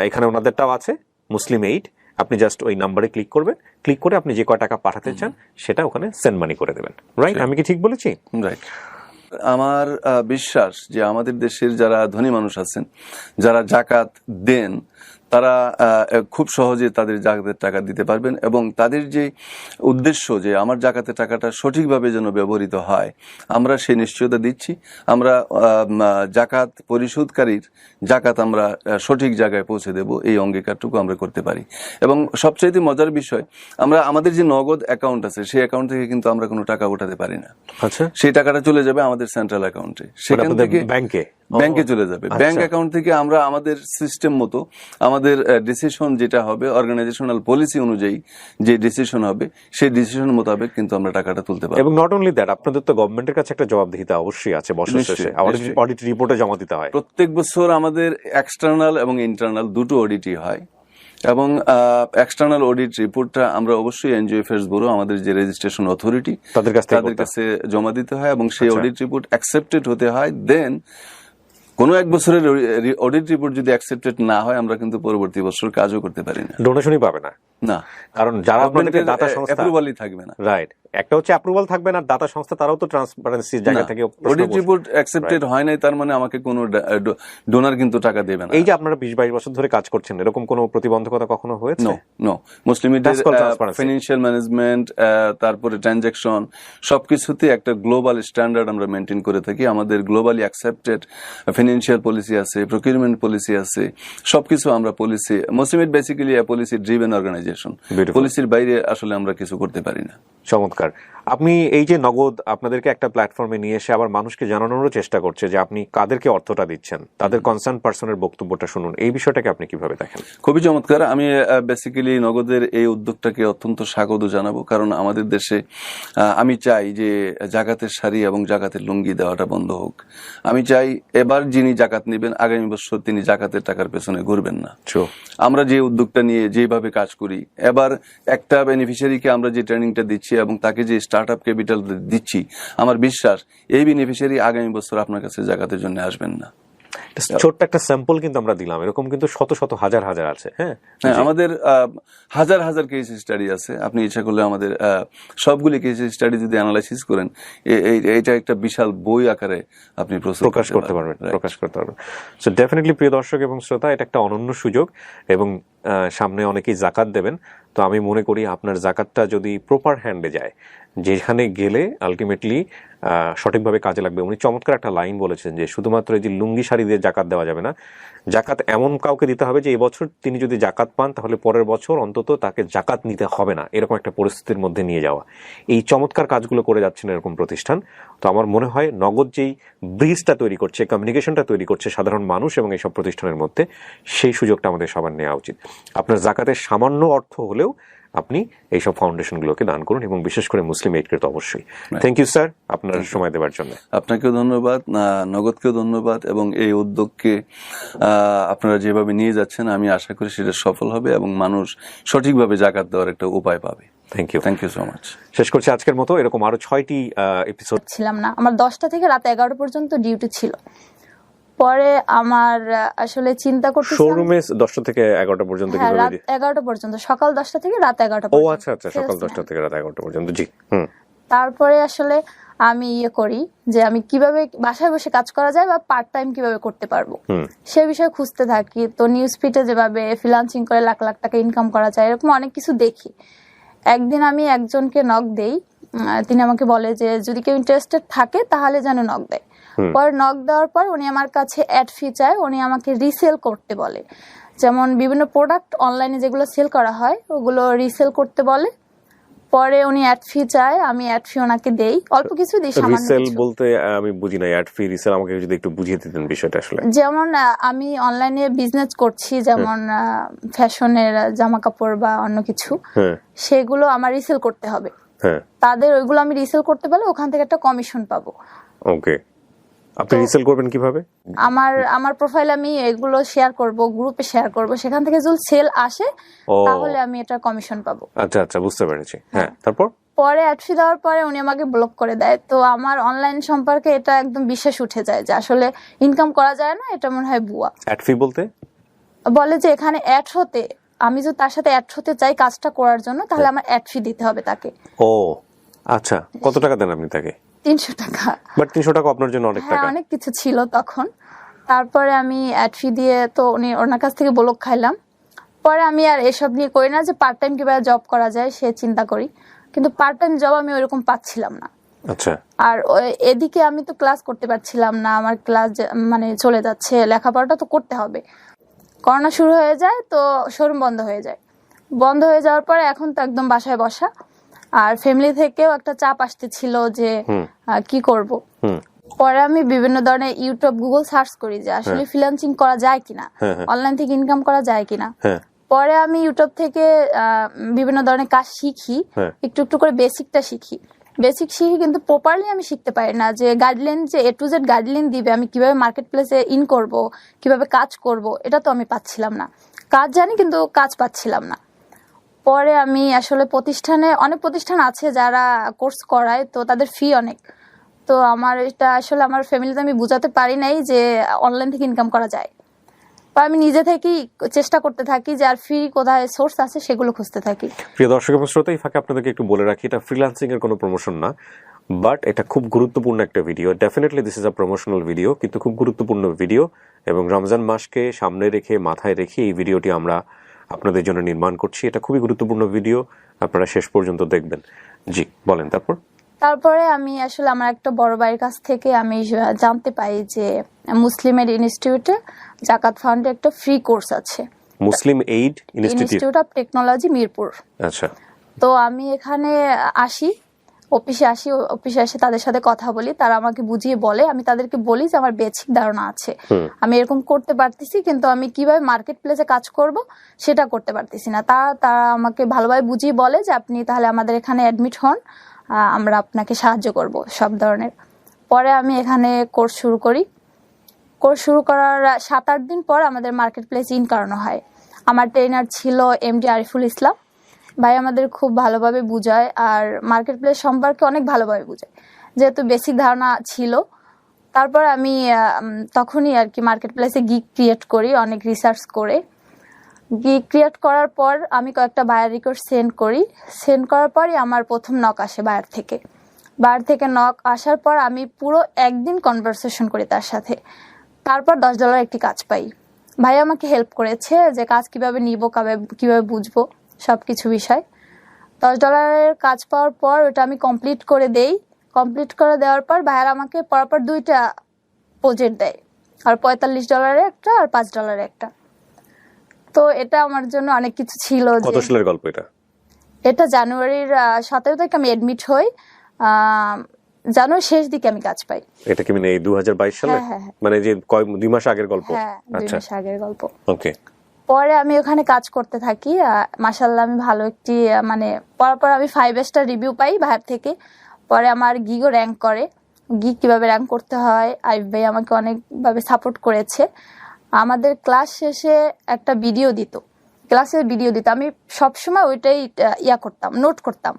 এখানে ওনাদেরটাও আছে, মুসলিম এইড। আপনি জাস্ট ওই নাম্বারে ক্লিক করবেন, ক্লিক করে আপনি যে কয় টাকা পাঠাতে চান সেটা ওখানে সেন্ড মানি করে দেবেন। রাইট? আমি কি ঠিক বলেছি? রাইট। আমার বিশ্বাস যে আমাদের দেশের যারা ধনী মানুষ আছেন, যারা জাকাত দেন, তারা খুব সহজে তাদের জাকাতের টাকা দিতে পারবেন, এবং তাদের যে উদ্দেশ্য যে আমার জাকাতের টাকাটা সঠিকভাবে যেন ব্যবহৃত হয়, আমরা সেই নিশ্চয়তা দিচ্ছি। আমরা জাকাত পরিশোধকারীর জাকাত আমরা সঠিক জায়গায় পৌঁছে দেব, এই অঙ্গীকারটুকু আমরা করতে পারি। এবং সবচাইতে মজার বিষয়, আমরা আমাদের যে নগদ অ্যাকাউন্ট আছে, সেই অ্যাকাউন্ট থেকে কিন্তু আমরা কোনো টাকা উঠাতে পারি না। আচ্ছা, সেই টাকাটা চলে যাবে আমাদের সেন্ট্রাল অ্যাকাউন্টে, সেখান থেকে ব্যাংকে চলে যাবে। ব্যাংক অ্যাকাউন্ট থেকে আমরা আমাদের সিস্টেম মতো আমাদের ডিসিশন যেটা হবে, অর্গানাইজেশনাল পলিসি অনুযায়ী যে ডিসিশন হবে, সেই ডিসিশন মোতাবেক কিন্তু আমরা টাকাটা তুলতে পারবো। এবং নট অনলি দ্যাট, আপনাদের তো গভর্নমেন্টের কাছে একটা জবাবদিহিতা অবশ্যই আছে, বছর শেষে অডিট রিপোর্টে জমা দিতে হয়। প্রত্যেক বছর আমাদের এক্সটার্নাল এবং ইন্টারনাল দুটো অডিটই হয়, এবং এক্সটার্নাল অডিট রিপোর্টটা আমরা অবশ্যই এনজিও অ্যাফেয়ার্স ব্যুরো, আমাদের যে রেজিস্ট্রেশন অথরিটি, তাদের কাছে জমা দিতে হয়, এবং সেই অডিট রিপোর্ট অ্যাকসেপ্টেড হতে হয়। দেন কোনো এক বছরের অডিট রিপোর্ট যদি অ্যাকসেপ্টেড না হয়, আমরা কিন্তু পরবর্তী বছর কাজও করতে পারি না, ডোনেশনই পাবে না। না, কারণ যারা আপনাদেরকে দাতা সংস্থা, অ্যাপ্রুভালই থাকবে না। রাইট, একটা হচ্ছে অ্যাপ্রুভাল থাকবে না, দাতা সংস্থা তারাও তো ট্রান্সপারেন্সির জায়গা থেকে অডিট রিপোর্ট অ্যাকসেপ্টেড হয় নাই, তার মানে আমাকে কোনো ডোনার কিন্তু টাকা দেবে না। এই যে আপনারা 20-22 বছর ধরে কাজ করছেন, এরকম কোনো প্রতিবন্ধকতা কখনো হয়েছে? নো। মুসলিম মিডিয়ার ফাইন্যান্সিয়াল ম্যানেজমেন্ট, তারপরে ট্রানজাকশন, সবকিছুতে একটা গ্লোবাল স্ট্যান্ডার্ড আমরা মেনটেন করে থাকি। আমাদের গ্লোবালি অ্যাকসেপ্টেড ফাইন্যান্সিয়াল পলিসি আছে, প্রকিউরমেন্ট পলিসি আছে, সবকিছু আমরা policy, Muslim aid basically policy driven organisation, পলিসির বাইরে আসলে আমরা কিছু করতে পারি না। চমৎকার। আপনি এই যে নগদ আপনাদেরকে একটা প্ল্যাটফর্মে নিয়ে এসে আবার মানুষকে জানানোরও চেষ্টা করছে যে আপনি কাদেরকে অর্থটা দিচ্ছেন, তাদের কনসার্ন পার্সনের বক্তব্যটা শুনুন, এই বিষয়টাকে আপনি কিভাবে দেখেন? খুবই চমৎকার। আমি বেসিক্যালি নগদের এই উদ্যোগটাকে অত্যন্ত স্বাগত জানাবো, কারণ আমাদের দেশে আমি চাই যে জাকাতের শাড়ি এবং জাকাতের লুঙ্গি দেওয়াটা বন্ধ হোক। আমি চাই এবার যিনি জাকাত নেবেন, আগামী বছর তিনি জাকাতের টাকার পেছনে ঘুরবেন না। আমরা যে উদ্যোগটা নিয়ে যেভাবে কাজ করি, এবার একটা বেনিফিশিয়ারিকে আমরা যে ট্রেনিংটা দিচ্ছি এবং তাকে যে স্টার্ট আপ ক্যাপিটাল দিচ্ছি, আমার বিশ্বাস এই বেনিফিশিয়ারি আগামী বছর আপনার কাছে জাকাতের জন্য আসবেন না। ছোট্ট একটা স্যাম্পল কিন্তু আমরা দিলাম, এরকম কিন্তু শত শত হাজার হাজার আছে। হ্যাঁ, আমাদের হাজার হাজার কেস স্টাডি আছে। আপনি ইচ্ছা করলে আমাদের সবগুলি কেস স্টাডি যদি অ্যানালাইসিস করেন, এটা একটা বিশাল বই আকারে আপনি প্রকাশ করতে পারবেন। সো ডেফিনেটলি প্রিয় দর্শক এবং শ্রোতা, এটা একটা অনন্য সুযোগ, এবং সামনে অনেকেই জাকাত দেবেন। তো আমি মনে করি আপনার জাকাতটা যদি প্রপার হ্যান্ডে যায়, যেখানে গেলে আলটিমেটলি সঠিকভাবে কাজে লাগবে। উনি চমৎকার একটা লাইন বলেছেন যে শুধুমাত্র এই যে লুঙ্গি শাড়ি দিয়ে জাকাত দেওয়া যাবে না, জাকাত এমন কাউকে দিতে হবে যে এবছর তিনি যদি জাকাত পান তাহলে পরের বছর অন্তত তাকে জাকাত নিতে হবে না, এরকম একটা পরিস্থিতির মধ্যে নিয়ে যাওয়া। এই চমৎকার কাজগুলো করে যাচ্ছেন এরকম প্রতিষ্ঠান। তো আমার মনে হয় নগদ যেই ব্রিজটা তৈরি করছে, কমিউনিকেশনটা তৈরি করছে সাধারণ মানুষ এবং এইসব প্রতিষ্ঠানের মধ্যে, সেই সুযোগটা আমাদের সবার নেওয়া উচিত। আপনার জাকাতের সামান্য অর্থ হলেও আপনি এইসব ফাউন্ডেশনগুলোকে দান করুন, এবং বিশেষ করে মুসলিম এইডকে তো অবশ্যই। থ্যাংক ইউ স্যার আপনার সময় দেওয়ার জন্য। আপনাকেও ধন্যবাদ, নগদকেও ধন্যবাদ, এবং এই উদ্যোগকে আপনারা যেভাবে নিয়ে যাচ্ছেন আমি আশা করি সেটা সফল হবে এবং মানুষ সঠিকভাবে জাকাত দেওয়ার একটা উপায় পাবে। Thank you so much. শেষ করছি আজকের মতো। এরকম আরো 6টি এপিসোড ছিলাম না, আমার 10টা থেকে রাত 11টা পর্যন্ত ডিউটি ছিল। পরে আমার আসলে চিন্তা করতেছিলাম, শোরুমে 10টা থেকে 11টা পর্যন্ত হ্যাঁ রাত কিভাবে? 11টা পর্যন্ত, সকাল 10টা থেকে রাত 11টা ও পর্যন্ত। আচ্ছা আচ্ছা, সকাল 10টা থেকে রাত 11টা পর্যন্ত। জি। তারপরে আসলে আমি করি যে আমি কিভাবে বাসায় বসে কাজ করা যায় বা পার্ট টাইম কিভাবে করতে পারবো সে বিষয়ে খুঁজতে থাকি। তো নিউজ ফিডে যেভাবে ফ্রিল্যান্সিং করে লাখ লাখ টাকা ইনকাম করা যায় এরকম অনেক কিছু দেখি। একদিন আমি একজনকে নক দেই, তিনি আমাকে বলে যে যদি কেউ ইন্টারেস্টেড থাকে তাহলে যেন নক দেয়। পরে নক দেওয়ার পর উনি আমার কাছে অ্যাড ফি চায়, উনি আমাকে রিসেল করতে বলে। যেমন বিভিন্ন প্রোডাক্ট অনলাইনে যেগুলো সেল করা হয় ওগুলো রিসেল করতে বলে। পরে উনি অ্যাড ফি চায়, আমি অ্যাড ফি ওনাকে দেই, অল্প কিছু দিই, সামান্য রিসেল কিছু। বলতে আমি বুঝি না, অ্যাড ফি রিসেল আমাকে যদি একটু বুঝিয়ে দিতেন বিষয়টা আসলে। যেমন আমি অনলাইনে বিজনেস করছি, যেমন ফ্যাশনের জামা কাপড় বা অন্য কিছু, সেগুলো আমার রিসেল করতে হবে। তাদের ওইগুলো আমি রিসেল করতে পারলে ওখান থেকে একটা কমিশন পাবো। ওকে, আপনি রিসেল করবেন কিভাবে? আমার প্রোফাইল আমি এগুলো শেয়ার করব, গ্রুপে শেয়ার করব, সেখান থেকে যদি সেল আসে তাহলে আমি এটা কমিশন পাবো। আচ্ছা আচ্ছা, বুঝতে পেরেছি। হ্যাঁ, তারপর পরে অ্যাড ফি দেওয়ার পরে উনি আমাকে ব্লক করে দেয়। তো আমার অনলাইন সম্পর্কে এটা একদম বিশ্বাস উঠে যায় যে আসলে ইনকাম করা যায় না, এটা মনে হয় ভুয়া। অ্যাড ফি বলতে বলে যে এখানে অ্যাড হতে, আমি যদি তার সাথে অ্যাড হতে চাই কাজটা করার জন্য তাহলে আমার অ্যাড ফি দিতে হবে তাকে। ও আচ্ছা, কত টাকা দেন আপনি তাকে? 300 টাকা। বাট 300 টাকা আপনার জন্য অনেক টাকা। অনেক কিছু ছিল তখন। তারপরে আমি অ্যাড ফি দিয়ে তো ওনার কাছ থেকে ব্লক খাইলাম। পরে আমি আর এসব নিয়ে করি না, যে পার্ট টাইম কিভাবে জব করা যায় সে চিন্তা করি, কিন্তু পার্ট টাইম জব আমি ওইরকম পাচ্ছিলাম না। আচ্ছা। আর এদিকে আমি তো ক্লাস করতে পারছিলাম না, আমার ক্লাস মানে চলে যাচ্ছে, লেখাপড়াটা তো করতে হবে। করোনা শুরু হয়ে যায়, তো শোরুম বন্ধ হয়ে যায়। বন্ধ হয়ে যাওয়ার পরে এখন তো একদম বাসায় বসা, আর ফ্যামিলি থেকেও একটা চাপ আসতেছিল যে কি করব। পরে আমি বিভিন্ন ধরনের ইউটিউব, গুগল সার্চ করি যে আসলে ফ্রিল্যান্সিং করা যায় কিনা, অনলাইন থেকে ইনকাম করা যায় কিনা। পরে আমি ইউটিউব থেকে বিভিন্ন ধরনের কাজ শিখি, একটু একটু করে বেসিকটা শিখি। বেসিক শিখি, কিন্তু প্রপারলি আমি শিখতে পারি না যে গাইডলাইন, যে A to Z গাইডলাইন দিবে আমি কিভাবে মার্কেট প্লেসে ইন করব, কিভাবে কাজ করব, এটা তো আমি পাচ্ছিলাম না। কাজ জানি কিন্তু কাজ পাচ্ছিলাম না। পরে আমি আসলে অনেক প্রতিষ্ঠান আছে যারা কোর্স করায়, তো তাদের ফি অনেক। তো আমার এটা আসলে আমার ফ্যামিলিতে আমি বুঝাতে পারি নাই যে অনলাইন থেকে ইনকাম করা যায়। আমি নিজে থেকেই চেষ্টা করতে থাকি যে আর ফ্রি কোথায় সোর্স আছে সেগুলো খুঁজতে থাকি। প্রিয় দর্শক এবং শ্রোতা, এই ফাঁকে আপনাদেরকে একটু বলে রাখি, এটা ফ্রিল্যান্সিং এর কোনো প্রমোশন না, বাট এটা খুব গুরুত্বপূর্ণ একটা video. Definitely this is a promotional video, কিন্তু খুব গুরুত্বপূর্ণ ভিডিও, এবং রমজান মাসকে সামনে রেখে, মাথায় রেখে এই ভিডিওটি আমরা আপনাদের জন্য নির্মাণ করছি। এটা খুবই গুরুত্বপূর্ণ ভিডিও, আপনারা শেষ পর্যন্ত দেখবেন। জি বলেন। তারপরে আমি আসলে আমার একটা বড় ভাইয়ের কাছ থেকে আমি জানতে পাই যে মুসলিমের ইনস্টিটিউটে জাকাত ফান্ডে একটা ফ্রি কোর্স আছে, Muslim aid institute of technology Mirpur. আচ্ছা। তো আমি এখানে অফিসে এসে তাদের সাথে কথা বলি, তারা আমাকে বুঝিয়ে বলে, আমি তাদেরকে বলি যে আমার বেসিক ধারণা আছে, আমি এরকম করতে পারতেছি, কিন্তু আমি কিভাবে মার্কেট প্লেসে কাজ করব সেটা করতে পারতেছি না। তারা আমাকে ভালোভাবে বুঝিয়ে বলে যে আপনি তাহলে আমাদের এখানে অ্যাডমিট হন, আমরা আপনাকে সাহায্য করব সব ধরনের। পরে আমি এখানে কোর্স শুরু করি। কোর্স শুরু করার 7-8 দিন পর আমাদের মার্কেট প্লেস ইন করানো হয়। আমার ট্রেনার ছিল MD আরিফুল ইসলাম ভাই, আমাদের খুব ভালোভাবে বুঝায়, আর মার্কেট প্লেস সম্পর্কে অনেক ভালোভাবে বুঝায়, যেহেতু বেসিক ধারণা ছিল। তারপর আমি তখনই আর কি মার্কেট প্লেসে গিগ ক্রিয়েট করি, অনেক রিসার্চ করে। গিগ ক্রিয়েট করার পর আমি কয়েকটা বায়ার রিকোয়েস্ট সেন্ড করার পরই আমার প্রথম নক আসে বায়ার থেকে নক আসার পর আমি পুরো একদিন কনভারসেশন করি তার সাথে। তারপর $10 একটি কাজ পাই। ভাই আমাকে হেল্প করেছে যে কাজ কিভাবে নিব, কিভাবে বুঝবো, সবকিছু বিষয়। $10 কাজ পাওয়ার পর ওটা আমি কমপ্লিট করে দেওয়ার পর ভাইয়ার আমাকে পরপর 2টা প্রজেক্ট দেয়। আর $45 একটা আর $5 একটা। তো এটা আমার জন্য অনেক কিছু ছিল। কত সালের গল্প এটা? এটা জানুয়ারির 17 তারিখে আমি এডমিট হই, জানুয়ারির শেষ দিকে আমি কাজ পাই। এটা কি মানে এই 2022 সালে? হ্যাঁ। মানে যে 2 মাস আগের গল্প? হ্যাঁ, 2 মাস আগের গল্প। ওকে। পরে আমি ওখানে কাজ করতে থাকি, মাশাআল্লাহ আমি ভালো একটি মানে পর আমি 5 স্টার রিভিউ পাই বাইরে থেকে। পরে আমার গিগও র্যাঙ্ক করে। গিগ কিভাবে র্যাঙ্ক করতে হয় আইফ ভাই আমাকে অনেকভাবে সাপোর্ট করেছে। আমাদের ক্লাস শেষে একটা ভিডিও দিত, ক্লাসের ভিডিও দিত, আমি সবসময় ওইটাই করতাম, নোট করতাম।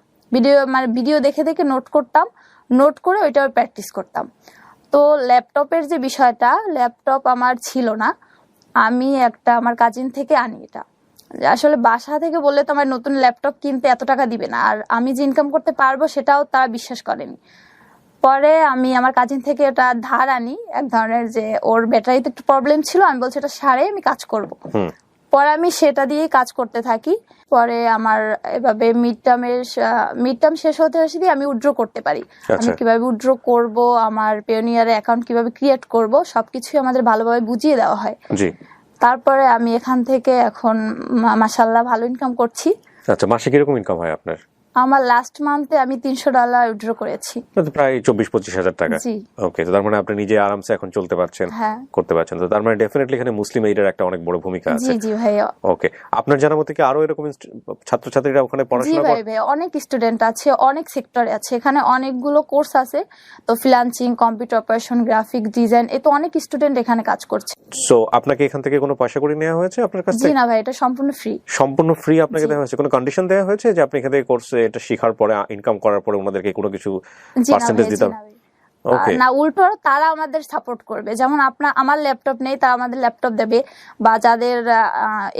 ভিডিও দেখে দেখে নোট করতাম, নোট করে ওইটা প্র্যাকটিস করতাম। তো ল্যাপটপের যে বিষয়টা, ল্যাপটপ আমার ছিল না, আমি আমার কাজিন থেকে আনি। এটা আসলে বাসা থেকে বললে তো আমার নতুন ল্যাপটপ কিনতে এত টাকা দিবে না, আর আমি যে ইনকাম করতে পারবো সেটাও তারা বিশ্বাস করেনি। পরে আমি আমার কাজিন থেকে এটা ধার আনি, এক ধরনের, যে ওর ব্যাটারিতে একটু প্রবলেম ছিল, আমি বলছি এটা সারে আমি কাজ করব। পরে আমি সেটা দিয়ে কাজ করতে থাকি। পরে আমার এভাবে মিড টার্ম শেষ হতে দিয়ে আমি উইথড্র করতে পারি। আমি কিভাবে উইথড্র করব, আমার পেওনিয়ারে অ্যাকাউন্ট কিভাবে ক্রিয়েট করব, সবকিছুই আমাদের ভালোভাবে বুঝিয়ে দেওয়া হয়। তারপরে আমি এখান থেকে এখন মাশাআল্লাহ ভালো ইনকাম করছি। আচ্ছা, মাসে কিরকম ইনকাম হয় আপনার? আমার লাস্ট মান্থে আমি $300 উইথড্র করেছি, প্রায় 24-25 হাজার টাকা। ওকে, তো তার মানে আপনি নিজে আরামসে এখন চলতে পারছেন, করতে পারছেন। তো তার মানে ডেফিনেটলি এখানে মুসলিম এইডের একটা অনেক বড় ভূমিকা আছে। জি ভাইয়া। ওকে, আপনার জানার মতে কি আরো এরকম ছাত্রছাত্রীরা ওখানে পড়াশোনা করে? জি ভাই, অনেক স্টুডেন্ট আছে, অনেক সেক্টরে আছে, এখানে অনেকগুলো কোর্স আছে। তো freelancing, computer operation, graphic design, এ তো অনেক স্টুডেন্ট এখানে কাজ করছে। সো আপনাকে এখান থেকে কোনো পয়সা করে নেওয়া হয়েছে আপনার কাছ থেকে? জি না ভাই, এটা সম্পূর্ণ ফ্রি। সম্পূর্ণ ফ্রি আপনাকে দেওয়া হয়েছে? কোনো কন্ডিশন দেওয়া হয়েছে যে আপনি এখান থেকে কোর্সে এটা শেখার পরে, ইনকাম করার পরে ওনাদেরকে কোনো কিছু পার্সেন্টেজ দিতে হবে? না, উল্টো তারা আমাদের সাপোর্ট করবে। যেমন আমার ল্যাপটপ নেই, তারা আমাদের ল্যাপটপ দেবে, বা যাদের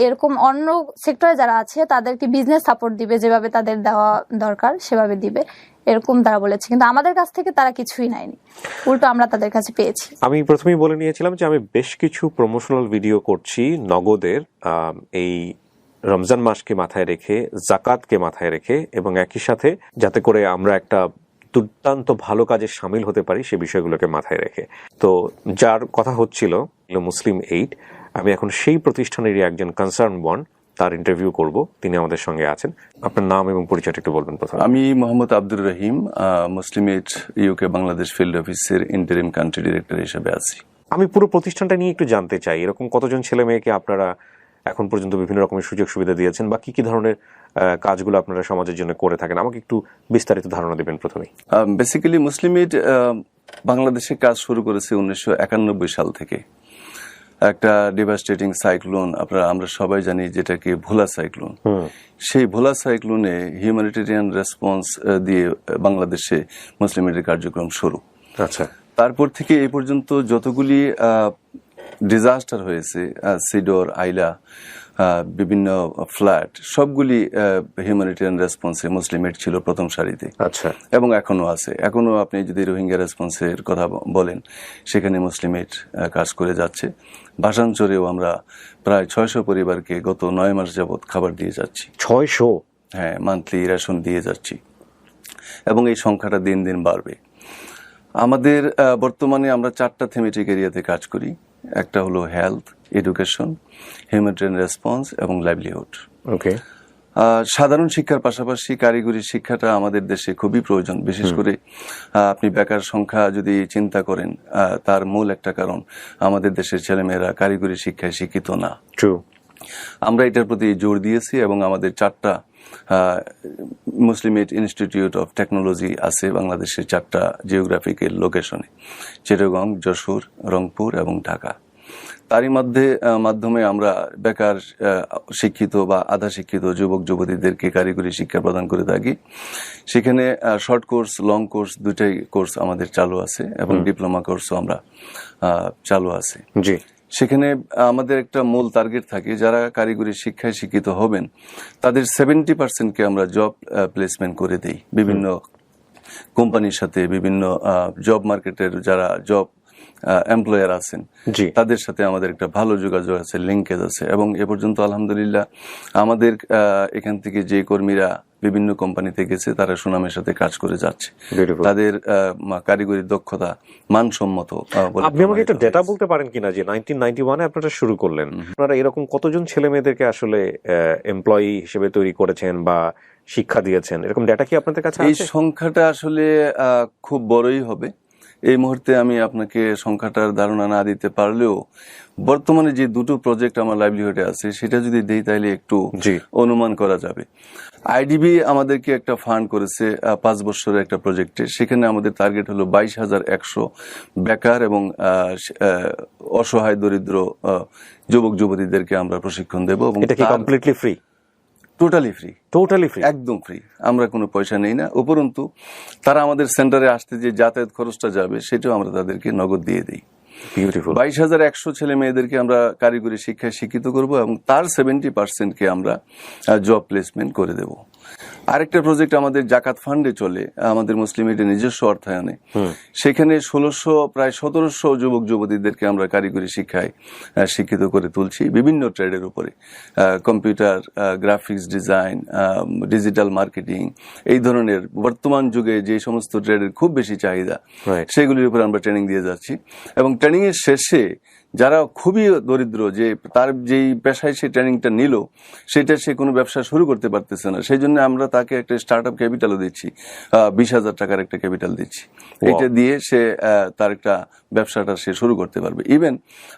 এরকম অন্য সেক্টরে যারা আছে তাদেরকে বিজনেস সাপোর্ট দিবে, যেভাবে তাদের দেওয়া দরকার সেভাবে দিবে, এরকম তারা বলেছে। কিন্তু আমাদের কাছ থেকে তারা কিছুই নেয়নি, উল্টো আমরা তাদের কাছে পেয়েছি। আমি প্রথমেই বলে নিয়েছিলাম যে আমি বেশ কিছু প্রমোশনাল ভিডিও করছি নগদের, এই রমজান মাসকে মাথায় রেখে, জাকাতকে মাথায় রেখে, এবং একই সাথে যাতে করে আমরা একটা দুর্দান্ত ভালো কাজে সামিল হতে পারি সে বিষয়গুলোকে মাথায় রেখে। তো যার কথা হচ্ছিল মুসলিম এইড, আমি এখন সেই প্রতিষ্ঠানেরই একজন কনসার্ন ওয়ান, তার ইন্টারভিউ করব। তিনি আমাদের সঙ্গে আছেন। আপনার নাম এবং পরিচয়টা একটু বলবেন প্রথমে। আমি মোহাম্মদ আব্দুর রহিম, মুসলিম এইড ইউকে বাংলাদেশ ফিল্ড অফিসের ইন্টারিম কান্ট্রি ডিরেক্টর হিসেবে আছি। আমি পুরো প্রতিষ্ঠানটা নিয়ে একটু জানতে চাই, এরকম কতজন ছেলে মেয়েকে আপনারা এখন পর্যন্ত বিভিন্ন রকমের সুযোগ সুবিধা দিয়েছেন, বা কি কি ধরনের কাজগুলো আপনারা সমাজের জন্য করে থাকেন, আমাকে একটু বিস্তারিত ধারণা দিবেন প্রথমেই। বেসিক্যালি মুসলিম এইড বাংলাদেশে কাজ শুরু করেছে 1991 সাল থেকে। একটা ডিভাস্টেটিং সাইক্লোন আমরা সবাই জানি, যেটাকে ভোলা সাইক্লোন। সেই ভোলা সাইক্লোনে হিউম্যানিটেরিয়ান রেসপন্স দিয়ে বাংলাদেশে মুসলিম এইডের কার্যক্রম শুরু। আচ্ছা, তারপর থেকে এই পর্যন্ত যতগুলি ডিজাস্টার হয়েছে, সিডর, আইলা, বিভিন্ন ফ্ল্যাট, সবগুলি হিউম্যানিটেরিয়ান রেসপন্সে মুসলিম এইড ছিল প্রথম সারিতে। আচ্ছা, এবং এখনো আছে। এখনো আপনি যদি রোহিঙ্গা রেসপন্সের কথা বলেন, সেখানে মুসলিম এইড কাজ করে যাচ্ছে। ভাষাঞ্চরেও আমরা প্রায় 600 পরিবারকে গত 9 মাস যাবৎ খাবার দিয়ে যাচ্ছি। 600? হ্যাঁ, মান্থলি রেশন দিয়ে যাচ্ছি, এবং এই সংখ্যাটা দিন দিন বাড়বে। আমাদের বর্তমানে আমরা 4টা থিমেটিক এরিয়াতে কাজ করি। একটা হলো হেলথ, এডুকেশন, হিউম্যানিটেরিয়ান রেসপন্স এবং লাইভলিহুড। ওকে। সাধারণ শিক্ষার পাশাপাশি কারিগরি শিক্ষাটা আমাদের দেশে খুবই প্রয়োজন। বিশেষ করে আপনি বেকার সংখ্যা যদি চিন্তা করেন, তার মূল একটা কারণ আমাদের দেশের ছেলেমেয়েরা কারিগরি শিক্ষায় শিক্ষিত না। আমরা এটার প্রতি জোর দিয়েছি, এবং আমাদের 4টা মুসলিম এইড ইনস্টিটিউট অফ টেকনোলজি আছে বাংলাদেশের 4টা জিওগ্রাফিক্যাল লোকেশনে: চিটাগং, যশোর, রংপুর এবং ঢাকা। তারই মাধ্যমে আমরা বেকার, শিক্ষিত বা আধা শিক্ষিত যুবক যুবতীদেরকে কারিগরি শিক্ষা প্রদান করে থাকি। সেখানে শর্ট কোর্স, লং কোর্স, দুটাই কোর্স আমাদের চালু আছে, এবং ডিপ্লোমা কোর্সও আমরা চালু আছে। জি। সেখানে আমাদের একটা মূল টার্গেট থাকে, যারা কারিগরি শিক্ষায় শিক্ষিত হবেন তাদের 70%কে আমরা জব প্লেসমেন্ট করে দেই বিভিন্ন কোম্পানির সাথে। বিভিন্ন জব মার্কেটের যারা জব এমপ্লয়ার আছেন তাদের সাথে আমাদের একটা ভালো যোগাযোগ আছে, লিঙ্কেজ আছে। এবং এ পর্যন্ত আলহামদুলিল্লাহ আমাদের এখান থেকে যে কর্মীরা বিভিন্ন কোম্পানিতে গেছে, তারা সুনামের সাথে কাজ করে যাচ্ছে। Beautiful. তাদের কারিগরি দক্ষতা মানসম্মত বলে আপনি আমাকে একটু প্রমাণিত ডেটা হয়েছে। বলতে পারেন কিনা যে 1991-এ আপনারা শুরু করলেন, আপনারা এরকম কতজন ছেলে মেয়েদেরকে আসলে এমপ্লয়ি হিসেবে তৈরি করেছেন বা শিক্ষা দিয়েছেন, এরকম ডেটা কি আপনাদের কাছে এই আছে? সংখ্যাটা আসলে খুব বড়ই হবে। এই মুহূর্তে আমি আপনাকে সংখ্যাটার ধারণা না দিতে পারলেও বর্তমানে যে দুটো প্রজেক্ট আমার লাইভলিহুডে আছে সেটা যদি দেই তাহলে একটু জি। অনুমান করা যাবে। আইডিবি আমাদেরকে একটা ফান্ড করেছে 5 বছরের একটা প্রজেক্টে, সেখানে আমাদের টার্গেট হলো 22,100 বেকার এবং অসহায় দরিদ্র যুবক যুবতীদেরকে আমরা প্রশিক্ষণ দেব এবং এটা কি completely free? Totally free, totally free? একদম ফ্রি। আমরা কোনো পয়সা নেই না, উপরন্তু তারা আমাদের সেন্টারে আসতে যে যাতায়াত খরচটা যাবে সেটাও আমরা তাদেরকে নগদ দিয়ে দিই। বিউটিফুল। 22,100 ছেলে মেয়েদেরকে আমরা কারিগরি শিক্ষায় শিক্ষিত করব এবং তার 70%কে আমরা জব প্লেসমেন্ট করে দেব। আরেকটা প্রজেক্ট আমাদের জাকাত ফান্ডে চলে, আমাদের মুসলিম এর নিজস্ব অর্থায়নে। সেখানে 1600 প্রায় 1700 যুবক যুবতীদেরকে আমরা কারিগরি শিক্ষায় শিক্ষিত করে তুলছি বিভিন্ন ট্রেডের উপরে, computer, graphics design, digital marketing, এই ধরনের বর্তমান যুগে যে সমস্ত ট্রেডের খুব বেশি চাহিদা Right. সেগুলির উপর আমরা ট্রেনিং দিয়ে যাচ্ছি। এবং ট্রেনিং এর শেষে যারা খুবই দরিদ্র, যে তার যেই পেশায় সে ট্রেনিংটা নিল সেটা সে কোনো ব্যবসা শুরু করতে পারতেছে না, সেই জন্য আমরা তাকে একটা স্টার্ট আপ ক্যাপিটালও দিচ্ছি, 20,000 টাকার একটা ক্যাপিটাল দিচ্ছি। এটা দিয়ে সে তার একটা ব্যবসাটা সে শুরু করতে পারবে। ইভেন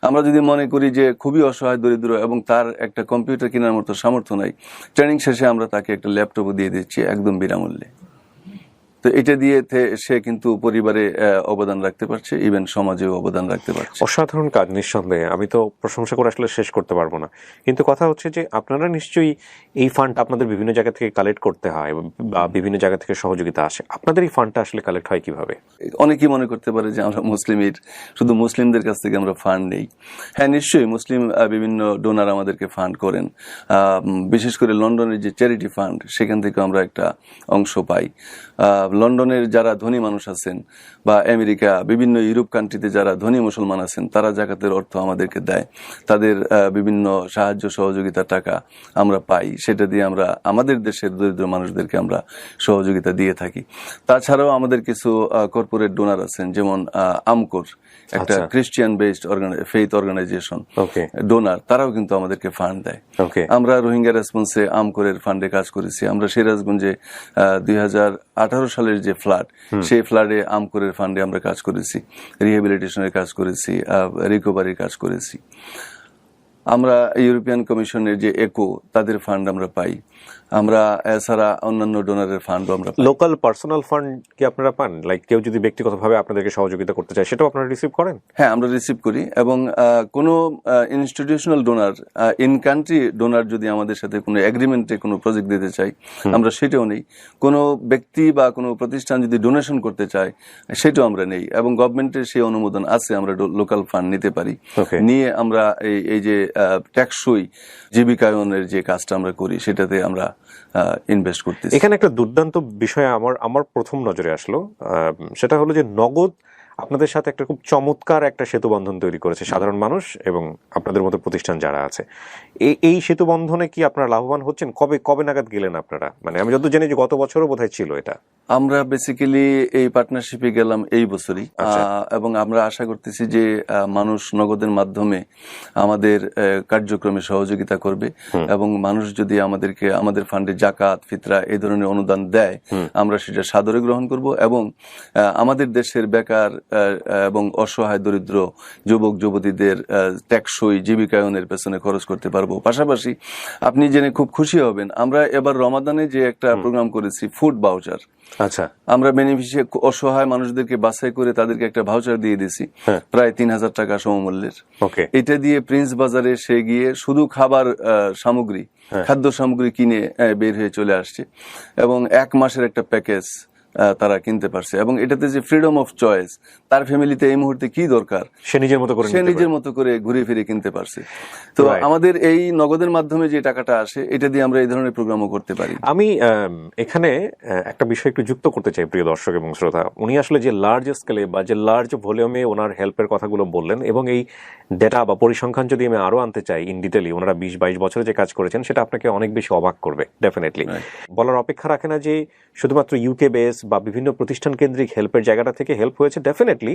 আমরা যদি মনে করি যে খুবই অসহায় দরিদ্র এবং তার একটা কম্পিউটার কেনার মতো সামর্থ্য নাই, ট্রেনিং শেষে আমরা তাকে একটা ল্যাপটপও দিয়ে দিচ্ছি একদম বিনামূল্যে। তো এটা দিয়ে সে কিন্তু পরিবারে অবদান রাখতে পারছে, ইভেন সমাজেও অবদান রাখতে পারছে। অসাধারণ কাজ নিঃসন্দেহে, আমি তো প্রশংসা করে আসলে শেষ করতে পারবো না। কিন্তু কথা হচ্ছে যে আপনারা নিশ্চয়ই এই ফান্ড আপনাদের বিভিন্ন জায়গা থেকে কালেক্ট করতে হয় বা বিভিন্ন জায়গা থেকে সহযোগিতা আসে, আপনাদের এই ফান্ডটা আসলে কালেক্ট হয় কিভাবে? অনেকেই মনে করতে পারে যে আমরা মুসলিমের শুধু মুসলিমদের কাছ থেকে আমরা ফান্ড নেই। হ্যাঁ, নিশ্চয়ই মুসলিম বিভিন্ন ডোনার আমাদেরকে ফান্ড করেন, বিশেষ করে লন্ডনের যে চ্যারিটি ফান্ড সেখান থেকে আমরা একটা অংশ পাই। লন্ডনের যারা ধনী মানুষ আছেন বা আমেরিকা বিভিন্ন ইউরোপ কান্ট্রিতে যারা ধনী মুসলমান আছেন তারা জাকাতের অর্থ আমাদেরকে দেয়, তাদের বিভিন্ন সাহায্য সহযোগিতা টাকা আমরা পাই, সেটা দিয়ে আমরা আমাদের দেশের দরিদ্র মানুষদেরকে আমরা সহযোগিতা দিয়ে থাকি। তাছাড়াও আমাদের কিছু কর্পোরেট ডোনার আছেন, যেমন আমকোর একটা Christian based faith organization donor, তারাও কিন্তু আমাদেরকে ফান্ড দেয়। আমরা রোহিঙ্গা রেসপন্সে আমকোরের ফান্ডে কাজ করেছি। আমরা সিরাজগঞ্জে 2018 সালের যে ফ্লাড, সেই ফ্লাডে আমকোরের ফান্ডে আমরা কাজ করেছি, রিহ্যাবিলিটেশনের কাজ করেছি, রিকভারির কাজ করেছি। আমরা ইউরোপিয়ান কমিশনের যে একো তাদের ফান্ড আমরা পাই। আমরা এছাড়া অন্যান্য ডোনারের ফান্ডও আমরা পাই। লোকাল পার্সোনাল ফান্ড কি আপনারা পান? লাইক কেউ যদি ব্যক্তিগতভাবে আপনাদেরকে সহযোগিতা করতে চায় সেটাও আপনারা রিসিভ করেন? হ্যাঁ, আমরা রিসিভ করি এবং কোনো institutional donor, in country donor যদি আমাদের সাথে কোনো এগ্রিমেন্টে কোনো প্রজেক্ট দিতে চাই আমরা সেটাও নেই। কোনো ব্যক্তি বা কোনো প্রতিষ্ঠান যদি ডোনেশন করতে চায় সেটাও আমরা নেই এবং গভর্নমেন্টের সেই অনুমোদন আছে, আমরা লোকাল ফান্ড নিতে পারি। নিয়ে আমরা এই যে টেকসই জীবিকায়নের যে কাজটা আমরা করি সেটাতে আমরা ইনভেস্ট করতেছি। এখানে একটা দুর্দান্ত বিষয় আমার প্রথম নজরে আসলো, সেটা হলো যে নগদ আপনাদের সাথে একটা খুব চমৎকার একটা সেতু বন্ধন তৈরি করেছে সাধারণ মানুষ এবং আপনাদের মতো প্রতিষ্ঠান যারা আছে। এই সেতু বন্ধনে কি আপনারা লাভবান হচ্ছেন? কবে নাগাদ গেলেন আপনারা? মানে আমি যত জানি যে গত বছরও বোধহয় ছিল এটা। আমরা বেসিক্যালি এই পার্টনারশিপে গেলাম এই বছরই, এবং আমরা আশা করতেছি যে মানুষ নগদের মাধ্যমে আমাদের কার্যক্রমে সহযোগিতা করবে এবং মানুষ যদি আমাদের ফান্ডে জাকাত, ফিতরা এই ধরনের অনুদান দেয় আমরা সেটা সাদরে গ্রহণ করব এবং আমাদের দেশের বেকার এবং অসহায় দরিদ্র যুবক যুবতীদের টেকসই জীবিকায়নের পেছনে খরচ করতে পারবো। পাশাপাশি আপনি জেনে খুব খুশি হবেন, আমরা এবার রমাদানে যে একটা প্রোগ্রাম করেছি ফুড ভাউচার, আচ্ছা, আমরা বেনিফিশিয়ারি অসহায় মানুষদেরকে বাছাই করে তাদেরকে একটা ভাউচার দিয়ে দিয়েছি প্রায় 3,000 টাকা সমমূল্যের। এটা দিয়ে প্রিন্স বাজারে সে গিয়ে শুধু খাবার সামগ্রী, খাদ্য সামগ্রী কিনে বের হয়ে চলে আসছে এবং 1 মাসের একটা প্যাকেজ তারা কিনতে পারছে এবং এটাতে যে ফ্রিডম অফ চয়েস, তার ফ্যামিলিতে এই মুহূর্তে কি দরকার সে নিজের মতো করে সে নিতে নিজের পারে। মতো করে ঘুরে ফিরে কিনতে পারছে। তো Right. আমাদের এই নগদের মাধ্যমে যে টাকাটা আসে এটা দিয়ে আমরা এই ধরনের প্রোগ্রামও করতে পারি। আমি এখানে একটা বিষয় একটু যুক্ত করতে চাই প্রিয় দর্শক এবং শ্রোতা। উনি আসলে যে লার্জ স্কেলে বা যে লার্জ ভলিউমে ওনার হেল্পের কথাগুলো বললেন, এবং এই ডেটা বা পরিসংখ্যান যদি আমি আরো আনতে চাই ইন ডিটেলি, ওনারা 20-22 বছরে যে কাজ করেছেন সেটা আপনাকে অনেক বেশি অবাক করবে ডেফিনেটলি। বলার অপেক্ষা রাখে না যে শুধুমাত্র ইউকে বেস বা বিভিন্ন প্রতিষ্ঠান কেন্দ্রিক হেল্পের জায়গাটা থেকে হেল্প হয়েছে ডেফিনেটলি,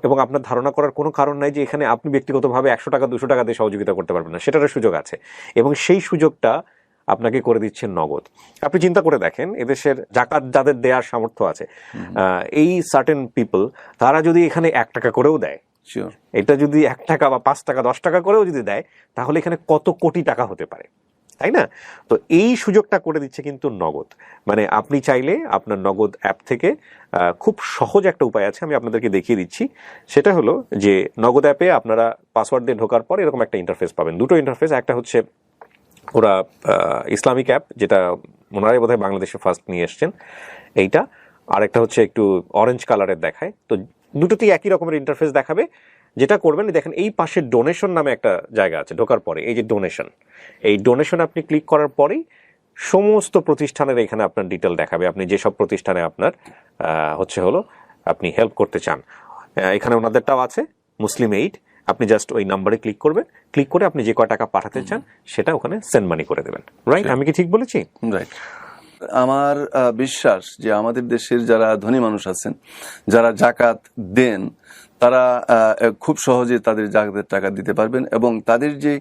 এবং আপনার ধারণা করার কোনো কারণ নাই যে এখানে আপনি ব্যক্তিগতভাবে 100 টাকা 200 টাকা দিয়ে সহযোগিতা করতে পারবেন না, সেটার সুযোগ আছে, এবং সেই সুযোগটা আপনাকে করে দিচ্ছেন নগদ। আপনি চিন্তা করে দেখেন, এদেশের জাকাত যাদের দেওয়ার সামর্থ্য আছে, এই সার্টেন পিপল, তারা যদি এখানে 1 টাকা করেও দেয়, শিওর, এটা যদি 1 টাকা বা 5 টাকা 10 টাকা করেও যদি দেয়, তাহলে এখানে কত কোটি টাকা হতে পারে, তাই না? তো এই সুযোগটা করে দিচ্ছে কিন্তু নগদ। মানে আপনি চাইলে আপনার নগদ অ্যাপ থেকে খুব সহজ একটা উপায় আছে, আমি আপনাদেরকে দেখিয়ে দিচ্ছি। সেটা হলো যে নগদ অ্যাপে আপনারা পাসওয়ার্ড দিয়ে ঢোকার পর এরকম একটা ইন্টারফেস পাবেন, দুটো ইন্টারফেস। একটা হচ্ছে ওরা ইসলামিক অ্যাপ, যেটা ওনারাই বোধহয় বাংলাদেশে ফার্স্ট নিয়ে এসছেন এইটা, আর একটা হচ্ছে একটু অরেঞ্জ কালারের দেখায়। তো দুটোতেই একই রকমের ইন্টারফেস দেখাবে। যেটা করবেন, দেখেন এই পাশে ডোনেশন নামে একটা জায়গা আছে, ঢোকার পরে এই যে ডোনেশন, এই ডোনেশন আপনি ক্লিক করার পরেই সমস্ত প্রতিষ্ঠানের এখানে আপনার ডিটেল দেখাবে, আপনি যেসব প্রতিষ্ঠানে আপনার আপনি হেল্প করতে চান। এখানে ওনাদেরটাও আছে, মুসলিম এইড। আপনি জাস্ট ওই নাম্বারে ক্লিক করবেন, ক্লিক করে আপনি যে কয় টাকা পাঠাতে চান সেটা ওখানে সেন্ড মানি করে দেবেন। রাইট? আমি কি ঠিক বলেছি? রাইট। আমার বিশ্বাস যে আমাদের দেশের যারা ধনী মানুষ আছেন, যারা জাকাত দেন, তারা খুব সহজে তাদের জাকাতের টাকা দিতে পারবেন, এবং তাদের যে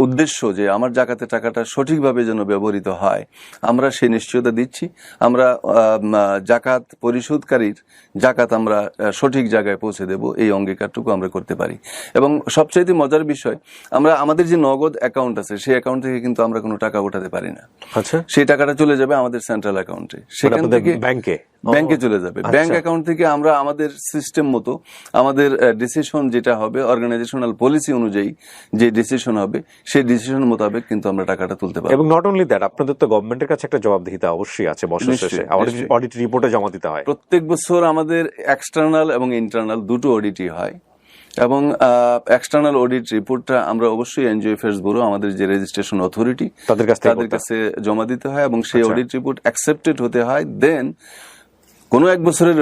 উদ্দেশ্য যে আমার জাকাতের টাকাটা সঠিকভাবে যেন ব্যবহৃত হয়, আমরা সেই নিশ্চয়তা দিচ্ছি। আমরা জাকাত পরিশোধকারীর জাকাত আমরা সঠিক জায়গায় পৌঁছে দেব, এই অঙ্গীকারটুকু আমরা করতে পারি। এবং সবচাইতে মজার বিষয়, আমরা আমাদের যে নগদ অ্যাকাউন্ট আছে সেই অ্যাকাউন্ট থেকে কিন্তু আমরা কোনো টাকা উঠাতে পারি না। আচ্ছা, সেই টাকাটা চলে যাবে আমাদের সেন্ট্রাল অ্যাকাউন্টে, সেখান থেকে ব্যাংকে চলে যাবে। ব্যাংক অ্যাকাউন্ট থেকে আমরা আমাদের সিস্টেম মতো আমাদের ডিসিশন যেটা হবে, অর্গানাইজেশনাল পলিসি অনুযায়ী যে ডিসিশন হবে, সেই ডিসিশন মোতাবেক কিন্তু আমরা টাকাটা তুলতে পারবো। এবং নট অনলি দ্যাট, আপনাদের তো গভর্নমেন্টের কাছে একটা জবাবদিহিতা অবশ্যই আছে, বছর শেষে অডিট রিপোর্টে জমা দিতে হয়। প্রত্যেক বছর আমাদের এক্সটার্নাল এবং ইন্টারনাল দুটো অডিটই হয়, এবং এক্সটার্নাল অডিট রিপোর্টটা আমরা অবশ্যই এনজিও অ্যাফেয়ার্স ব্যুরো, আমাদের যে রেজিস্ট্রেশন অথরিটি, তাদের কাছে জমা দিতে হয়, এবং সেই অডিট রিপোর্ট অ্যাকসেপ্টেড হতে হয়। দেন কোনো এক বছরের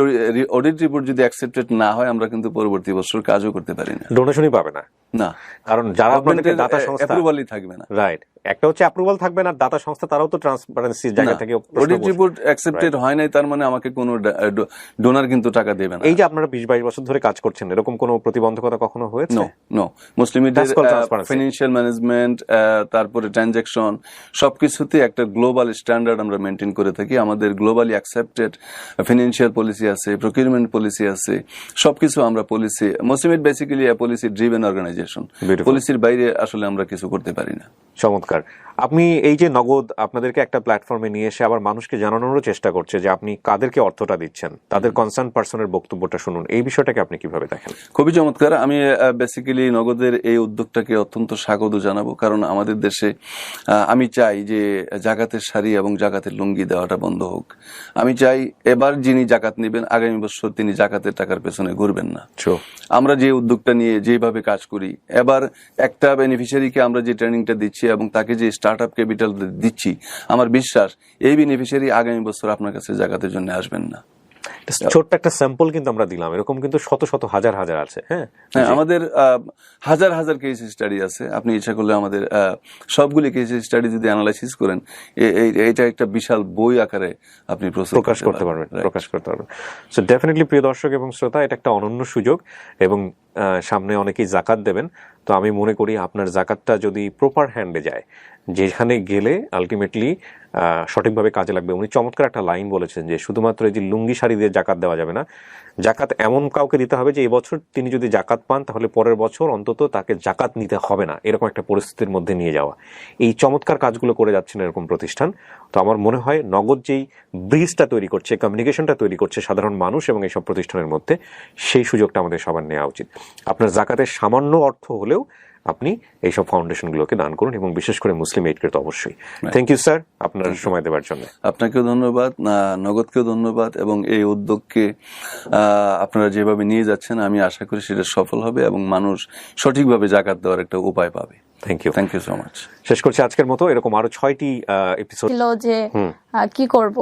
অডিট রিপোর্ট যদি অ্যাকসেপ্টেড না হয়, আমরা কিন্তু পরবর্তী বছর কাজও করতে পারি না, ডোনেশনই পাবে না। না, কারণ যারা আপনাদেরকে দাতা সংস্থা, অ্যাপ্রুভালই থাকবে না। রাইট, একটা হচ্ছে অ্যাপ্রুভাল থাকবে না, দাতা সংস্থা তারাও তো ট্রান্সপারেন্সির জায়গা থেকে অডিট রিপোর্ট অ্যাকসেপ্টেড হয় নাই তার মানে আমাকে কোনো ডোনার কিন্তু টাকা দেবে না। এই যে আপনারা 20-22 বছর ধরে কাজ করছেন, এরকম কোনো প্রতিবন্ধকতা কখনো হয়েছে? নো। মুসলিমদের ফাইন্যান্সিয়াল ম্যানেজমেন্ট, তারপরে ট্রানজাকশন, সবকিছুতে একটা গ্লোবাল স্ট্যান্ডার্ড আমরা মেনটেন করে থাকি। আমাদের গ্লোবালি অ্যাকসেপ্টেড ফাইন্যান্সিয়াল পলিসি আছে, প্রকিউরমেন্ট পলিসি আছে, সবকিছু আমরা policy, Muslim basically policy driven organisation, পলিসির বাইরে আসলে আমরা কিছু করতে পারি না। চমৎকার। আপনি এই যে নগদ আপনাদেরকে একটা প্ল্যাটফর্মে নিয়ে এসে আবার মানুষকে জানানোরও চেষ্টা করছে যে আপনি কাদেরকে অর্থটা দিচ্ছেন, তাদের কনসার্ন পার্সনের বক্তব্যটা শুনুন, এই বিষয়টাকে আপনি কিভাবে দেখেন? খুবই চমৎকার। আমি বেসিক্যালি নগদের এই উদ্যোগটাকে অত্যন্ত স্বাগত জানাবো, কারণ আমাদের দেশে আমি চাই যে জাকাতের শাড়ি এবং জাকাতের লুঙ্গি দেওয়াটা বন্ধ হোক। আমি চাই এবার যিনি জাকাত নেবেন, আগামী বছর তিনি জাকাতের টাকার পেছনে ঘুরবেন না। আমরা যে উদ্যোগটা নিয়ে যেভাবে কাজ করি, এবার একটা বেনিফিশিয়ারিকে আমরা যে ট্রেনিংটা দিচ্ছি এবং তাকে যে স্টার্ট আপ ক্যাপিটাল দিচ্ছি, আমার বিশ্বাস এই বেনিফিশিয়ারি আগামী বছর আপনার কাছে জাকাতের জন্য আসবেন না। ছোট্ট একটা স্যাম্পল কিন্তু আমরা দিলাম, এরকম কিন্তু শত শত হাজার হাজার আছে। হ্যাঁ, আমাদের হাজার হাজার কেস স্টাডি আছে। আপনি ইচ্ছা করলে আমাদের সবগুলি কেস স্টাডি যদি অ্যানালাইসিস করেন, এটা একটা বিশাল বই আকারে আপনি প্রকাশ করতে পারবেন। সো ডেফিনেটলি প্রিয় দর্শক এবং শ্রোতা, এটা একটা অনন্য সুযোগ, এবং সামনে অনেকেই জাকাত দেবেন। তো আমি মনে করি আপনার জাকাতটা যদি প্রপার হ্যান্ডে যায়, যেখানে গেলে আলটিমেটলি সঠিকভাবে কাজে লাগবে। উনি চমৎকার একটা লাইন বলেছেন যে শুধুমাত্র এই যে লুঙ্গি শাড়ি দিয়ে জাকাত দেওয়া যাবে না, জাকাত এমন কাউকে দিতে হবে যে এবছর তিনি যদি জাকাত পান তাহলে পরের বছর অন্তত তাকে জাকাত নিতে হবে না, এরকম একটা পরিস্থিতির মধ্যে নিয়ে যাওয়া। এই চমৎকার কাজগুলো করে যাচ্ছেন এরকম প্রতিষ্ঠান। তো আমার মনে হয় নগদ যেই ব্রিজটা তৈরি করছে, কমিউনিকেশনটা তৈরি করছে সাধারণ মানুষ এবং এইসব প্রতিষ্ঠানের মধ্যে, সেই সুযোগটা আমাদের সবার নেওয়া উচিত। আপনার জাকাতের সামান্য অর্থ হলেও আপনি এইসব ফাউন্ডেশনগুলোকে দান করুন, এবং বিশেষ করে মুসলিম এইডকে তো অবশ্যই। থ্যাংক ইউ স্যার আপনার সময় দেওয়ার জন্য। আপনাকেও ধন্যবাদ, নগদকেও ধন্যবাদ, এবং এই উদ্যোগকে আপনারা যেভাবে নিয়ে যাচ্ছেন আমি আশা করি সেটা সফল হবে এবং মানুষ সঠিকভাবে জাকাত দেওয়ার একটা উপায় পাবে। Thank you so much. শেষ করছি আজকের মতো। এরকম আরো 6টি এপিসোড ছিল যে কি করব।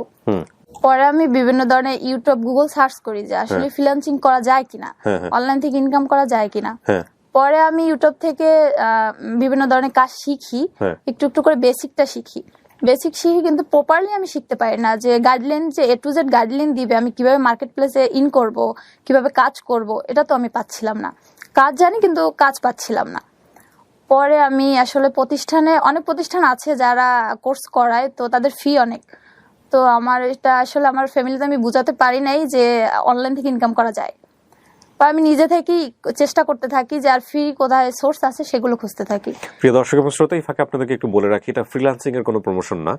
পরে আমি বিভিন্ন ধরনের ইউটিউব গুগল সার্চ করি যে আসলে ফ্রিল্যান্সিং করা যায় কিনা, অনলাইন থেকে ইনকাম করা যায় কিনা। পরে আমি ইউটিউব থেকে বিভিন্ন ধরনের কাজ শিখি, একটু একটু করে বেসিকটা শিখি। বেসিক শিখি কিন্তু প্রপারলি আমি শিখতে পারি না, যে গাইডলাইন, যে A to Z গাইডলাইন দিবে আমি কিভাবে মার্কেট প্লেসে ইন করব, কিভাবে কাজ করব, এটা তো আমি পাচ্ছিলাম না। কাজ জানি কিন্তু কাজ পাচ্ছিলাম না। পরে আমি আসলে অনেক প্রতিষ্ঠান আছে যারা কোর্স করায়, তো তাদের ফি অনেক। তো আমার এটা আসলে আমার ফ্যামিলিতে আমি বুঝাতে পারি নাই যে অনলাইন থেকে ইনকাম করা যায়। তো আমি নিজে থেকেই চেষ্টা করতে থাকি যে আর ফ্রি কোথায় সোর্স আছে সেগুলো খুঁজতে থাকি। প্রিয় দর্শক এবং শ্রোতা, এই ফাঁকে আপনাদেরকে একটু বলে রাখি, এটা ফ্রিল্যান্সিং এর কোনো প্রমোশন না,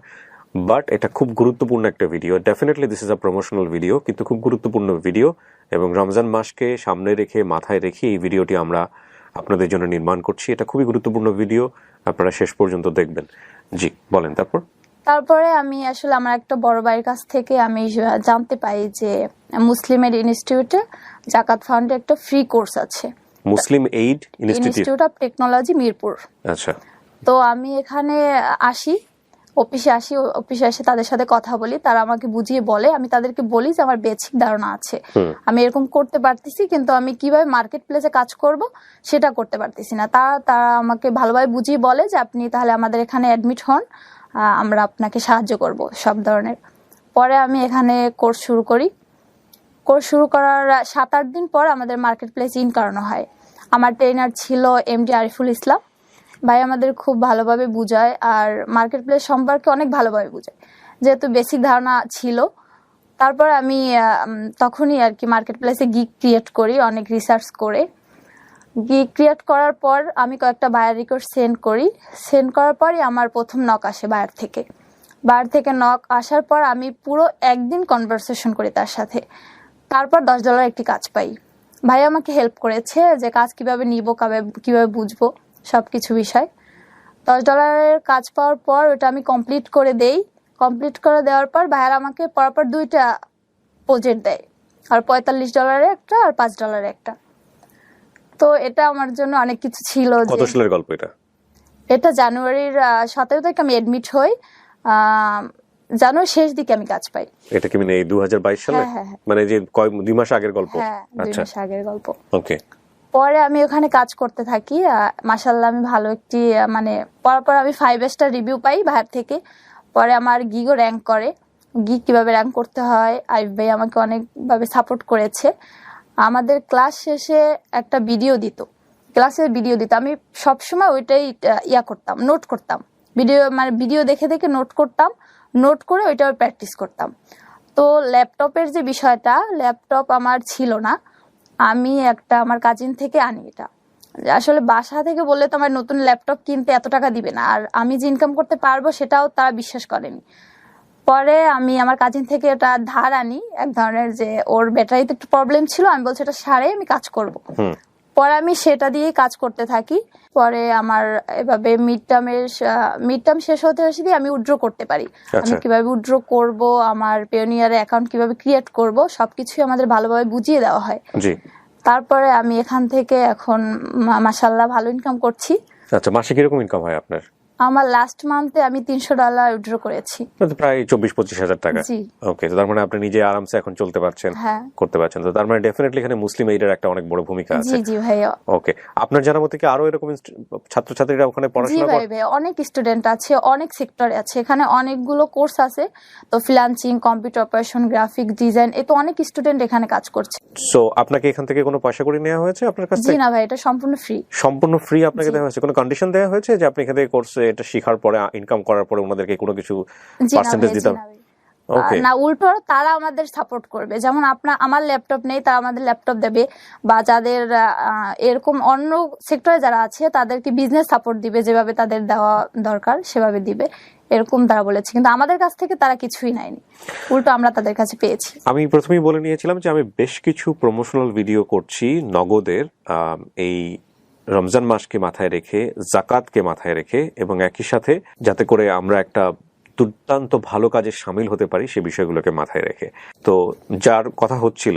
বাট এটা খুব গুরুত্বপূর্ণ একটা video. Definitely this is a promotional video, কিন্তু খুব গুরুত্বপূর্ণ ভিডিও, এবং রমজান মাসকে সামনে রেখে মাথায় রেখে এই ভিডিওটি আমরা আপনাদের জন্য নির্মাণ করছি। এটা খুবই গুরুত্বপূর্ণ ভিডিও, আপনারা শেষ পর্যন্ত দেখবেন। জি বলেন। তারপরে আমি আসলে আমার একটা বড় ভাইয়ের কাছ থেকে আমি জানতে পাই যে মুসলিমের ইনস্টিটিউটে জাকাত ফান্ডে একটা ফ্রি কোর্স আছে, Muslim aid institute of technology Mirpur. আচ্ছা। তো আমি এখানে অফিসে এসে তাদের সাথে কথা বলি, তারা আমাকে বুঝিয়ে বলে, আমি তাদেরকে বলি যে আমার বেসিক ধারণা আছে, আমি এরকম করতে পারতেছি, কিন্তু আমি কিভাবে মার্কেট প্লেসে কাজ করব সেটা করতে পারতেছি না। তারা আমাকে ভালোভাবে বুঝিয়ে বলে যে আপনি তাহলে আমাদের এখানে অ্যাডমিট হন, আমরা আপনাকে সাহায্য করব সব ধরনের। পরে আমি এখানে কোর্স শুরু করি। কোর্স শুরু করার 7-8 দিন পর আমাদের মার্কেট প্লেস ইন করানো হয়। আমার ট্রেনার ছিল MD আরিফুল ইসলাম ভাই, আমাদের খুব ভালোভাবে বুঝায় আর মার্কেট প্লেস সম্পর্কে অনেক ভালোভাবে বুঝায়, যেহেতু বেসিক ধারণা ছিল। তারপর আমি তখনই আর কি মার্কেট প্লেসে গিগ ক্রিয়েট করি, অনেক রিসার্চ করে। গিগ ক্রিয়েট করার পর আমি কয়েকটা বায়ার রিকোয়েস্ট সেন্ড করি। সেন্ড করার পরই আমার প্রথম নক আসে বায়ার থেকে নক আসার পর আমি পুরো একদিন কনভারসেশন করি তার সাথে। তারপর $10 একটি কাজ পাই। ভাই আমাকে হেল্প করেছে যে কাজ কিভাবে নিব, কিভাবে বুঝবো, সবকিছু বিষয়। $10 কাজ পাওয়ার পর ওটা আমি কমপ্লিট করে দেই। কমপ্লিট করে দেওয়ার পর ভাইয়ার আমাকে পরপর 2টা প্রজেক্ট দেয়, আর $45 একটা আর $5 একটা। তো এটা আমার জন্য অনেক কিছু ছিল। কত সালের গল্প এটা? এটা জানুয়ারির 17 তারিখে আমি এডমিট হই, জানুয়ারি শেষ দিকে আমি কাজ পাই। এটা কি মানে এই 2022 সালে? মানে যে 2 মাস আগের গল্প? হ্যাঁ, 2 মাস আগের গল্প। ওকে। পরে আমি ওখানে কাজ করতে থাকি। মাশাআল্লাহ আমি ভালো একটি মানে পরপর আমি 5 স্টার রিভিউ পাই বাইরে থেকে। পরে আমার গিগও র্যাঙ্ক করে। গিগ কিভাবে র্যাঙ্ক করতে হয় আরিফ ভাই আমাকে অনেকভাবে সাপোর্ট করেছে। আমাদের ক্লাস শেষে একটা ভিডিও দিত, আমি সবসময় ওইটাই করতাম, নোট করতাম। ভিডিও দেখে দেখে নোট করে ওইটা প্র্যাকটিস করতাম। তো ল্যাপটপের যে বিষয়টা, ল্যাপটপ আমার ছিল না, আমি আমার কাজিন থেকে আনি। এটা আসলে বাসা থেকে বললে তো আমার নতুন ল্যাপটপ কিনতে এত টাকা দিবে না, আর আমি যে ইনকাম করতে পারবো সেটাও তারা বিশ্বাস করেনি। পরে আমি আমার কাজিন থেকে এটা ধার আনি, এক ধরনের, যে ওর ব্যাটারিতে একটু প্রবলেম ছিল, আমি বলছি এটা সারে আমি কাজ করব। পরে আমি সেটা দিয়ে কাজ করতে থাকি। পরে আমার এভাবে মিড টার্ম শেষ হতে দিয়ে আমি উইথড্র করতে পারি। আমি কিভাবে উইথড্র করব, আমার পেওনিয়ারে অ্যাকাউন্ট কিভাবে ক্রিয়েট করব, সবকিছুই আমাদের ভালোভাবে বুঝিয়ে দেওয়া হয়। তারপরে আমি এখান থেকে এখন মাশাআল্লাহ ভালো ইনকাম করছি। আচ্ছা, মাসে কিরকম ইনকাম হয় আপনার? আমার লাস্ট মান্থে আমি $300 উইথড্র করেছি, প্রায় 24-25 হাজার টাকা। ওকে, তো তার মানে আপনি নিজে আরামসে এখন চলতে পারছেন, করতে পারছেন। তো তার মানে ডেফিনেটলি এখানে মুসলিম এইডের একটা অনেক বড় ভূমিকা আছে। জি ভাইয়া। ওকে, আপনার জানা মতে কি আরো এরকম ছাত্রছাত্রীরা ওখানে পড়াশোনা করে? জি ভাই, অনেক স্টুডেন্ট আছে, অনেক সেক্টরে আছে, এখানে অনেকগুলো কোর্স আছে। তো freelancing, computer operation, graphic design, এই তো অনেক স্টুডেন্ট এখানে কাজ করছে। সো আপনাকে এখান থেকে কোনো পয়সা করে নেওয়া হয়েছে আপনার কাছ থেকে? জি না ভাই, এটা সম্পূর্ণ ফ্রি। সম্পূর্ণ ফ্রি আপনাকে দেওয়া হয়েছে? কোনো কন্ডিশন দেওয়া হয়েছে যে আপনি এখান থেকে কোর্স এটা শেখার পরে, ইনকাম করার পরে ওনাদেরকে কোনো কিছু পার্সেন্টেজ দিতে হবে? না, উল্টো তারা আমাদের সাপোর্ট করবে। যেমন আমার ল্যাপটপ নেই, তারা আমাদের ল্যাপটপ দেবে, বা যাদের এরকম অন্য সেক্টরে যারা আছে তাদেরকে বিজনেস সাপোর্ট দিবে, যেভাবে তাদের দেওয়া দরকার সেভাবে দিবে, এরকম তারা বলেছে। কিন্তু আমাদের কাছ থেকে তারা কিছুই নেয়নি, উল্টো আমরা তাদের কাছে পেয়েছি। আমি প্রথমেই বলে নিয়েছিলাম যে আমি বেশ কিছু প্রমোশনাল ভিডিও করছি নগদের এই রমজান মাসকে মাথায় রেখে, জাকাতকে মাথায় রেখে, এবং একই সাথে যাতে করে আমরা একটা দুর্দান্ত ভালো কাজে সামিল হতে পারি সে বিষয়গুলোকে মাথায় রেখে। তো যার কথা হচ্ছিল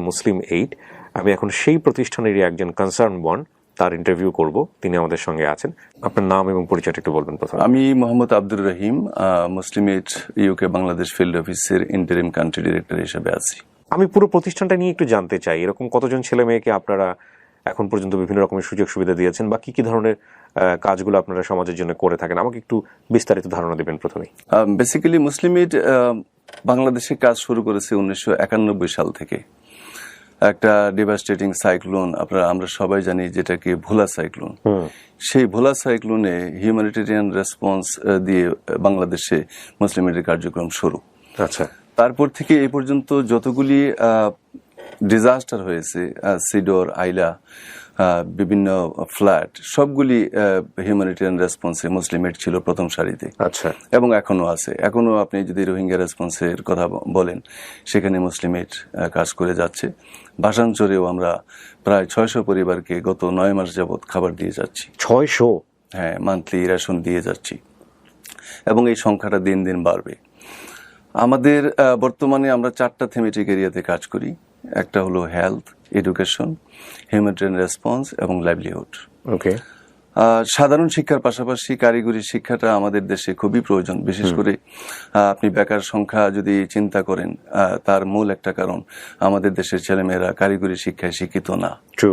মুসলিম এইড, আমি এখন সেই প্রতিষ্ঠানেরই একজন কনসার্ন ওয়ান, তার ইন্টারভিউ করব। তিনি আমাদের সঙ্গে আছেন। আপনার নাম এবং পরিচয়টা একটু বলবেন প্রথমে। আমি মোহাম্মদ আব্দুর রহিম, মুসলিম এইড ইউকে বাংলাদেশ ফিল্ড অফিসের ইন্টারিম কান্ট্রি ডিরেক্টর হিসেবে আছি। আমি পুরো প্রতিষ্ঠানটা নিয়ে একটু জানতে চাই, এরকম কতজন ছেলে মেয়েকে আপনারা এখন পর্যন্ত বিভিন্ন রকমের সুযোগ সুবিধা দিয়েছেন, বা কি কি ধরনের কাজগুলো আপনারা সমাজের জন্য করে থাকেন, আমাকে একটু বিস্তারিত ধারণা দেবেন প্রথমেই। বেসিক্যালি মুসলিম এইড বাংলাদেশে কাজ শুরু করেছে 1991 সাল থেকে। একটা ডিভাস্টেটিং সাইক্লোন আমরা সবাই জানি, যেটাকে ভোলা সাইক্লোন। সেই ভোলা সাইক্লোনে হিউম্যানিটেরিয়ান রেসপন্স দিয়ে বাংলাদেশে মুসলিম এইডের কার্যক্রম শুরু। আচ্ছা। তারপর থেকে এই পর্যন্ত যতগুলি ডিজাস্টার হয়েছে, সিডর, আইলা, বিভিন্ন ফ্ল্যাট, সবগুলি হিউম্যানিটেরিয়ান রেসপন্সে মুসলিম এইড ছিল প্রথম সারিতে। আচ্ছা। এবং এখনো আছে। এখনো আপনি যদি রোহিঙ্গা রেসপন্সের কথা বলেন, সেখানে মুসলিম এইড কাজ করে যাচ্ছে। ভাষাঞ্চরেও আমরা প্রায় 600 পরিবারকে গত 9 মাস যাবৎ খাবার দিয়ে যাচ্ছি। 600? হ্যাঁ, মান্থলি রেশন দিয়ে যাচ্ছি, এবং এই সংখ্যাটা দিন দিন বাড়বে। আমাদের বর্তমানে আমরা 4টা থিমেটিক এরিয়াতে কাজ করি। একটা হলো হেলথ, এডুকেশন, হিউম্যানিটেরিয়ান রেসপন্স এবং লাইভলিহুড। ওকে। সাধারণ শিক্ষার পাশাপাশি কারিগরি শিক্ষাটা আমাদের দেশে খুবই প্রয়োজন। বিশেষ করে আপনি বেকার সংখ্যা যদি চিন্তা করেন, তার মূল একটা কারণ আমাদের দেশের ছেলেমেয়েরা কারিগরি শিক্ষায় শিক্ষিত না। ট্রু।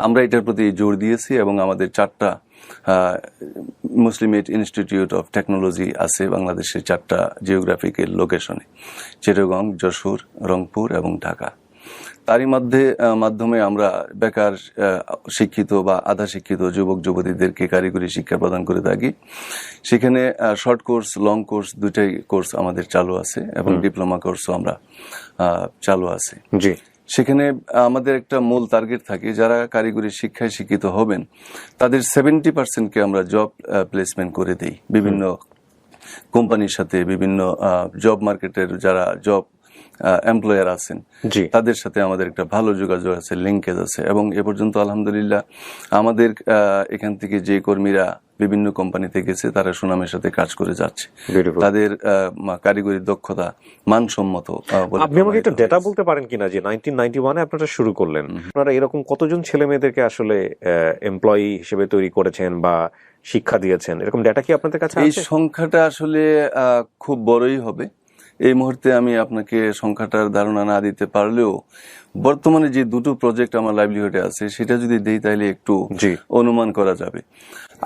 আমরা এটার প্রতি জোর দিয়েছি, এবং আমাদের 4টা মুসলিম এইড ইনস্টিটিউট অফ টেকনোলজি আছে বাংলাদেশের 4টা জিওগ্রাফিক্যাল লোকেশনে: চিটাগং, যশোর, রংপুর এবং ঢাকা। তারই মাধ্যমে আমরা বেকার, শিক্ষিত বা আধা শিক্ষিত যুবক যুবতীদেরকে কারিগরি শিক্ষা প্রদান করে থাকি। সেখানে শর্ট কোর্স, লং কোর্স, দুইটাই কোর্স আমাদের চালু আছে, এবং ডিপ্লোমা কোর্সও আমরা চালু আছে। জি। সেখানে আমাদের একটা মূল টার্গেট থাকে, যারা কারিগরি শিক্ষায় শিক্ষিত হবেন তাদের 70%কে আমরা জব প্লেসমেন্ট করে দেই বিভিন্ন কোম্পানির সাথে। বিভিন্ন জব মার্কেটের যারা জব এমপ্লয়ার আছেন, তাদের সাথে আমাদের একটা ভালো যোগাযোগ আছে, লিঙ্কেজ আছে। এবং এ পর্যন্ত আলহামদুলিল্লাহ আমাদের এখান থেকে যে কর্মীরা বিভিন্ন কোম্পানিতে গেছে, তারা সুনামের সাথে কাজ করে যাচ্ছে। তাদের কারিগরি দক্ষতা মানসম্মত। আপনি আমাকে একটু ডেটা বলতে পারেন কিনা, যে 1991-এ আপনারা শুরু করলেন, আপনারা এরকম কতজন ছেলে মেয়েদেরকে আসলে এমপ্লয়ি হিসেবে তৈরি করেছেন বা শিক্ষা দিয়েছেন, এরকম ডেটা কি আপনাদের কাছে আছে? এই সংখ্যাটা আসলে খুব বড়ই হবে। এই মুহূর্তে আমি আপনাকে সংখ্যাটার ধারণা না দিতে পারলেও বর্তমানে যে 2টো প্রজেক্ট আমার লাইভলিহুডে আছে, সেটা যদি দেই তাহলে একটু অনুমান করা যাবে।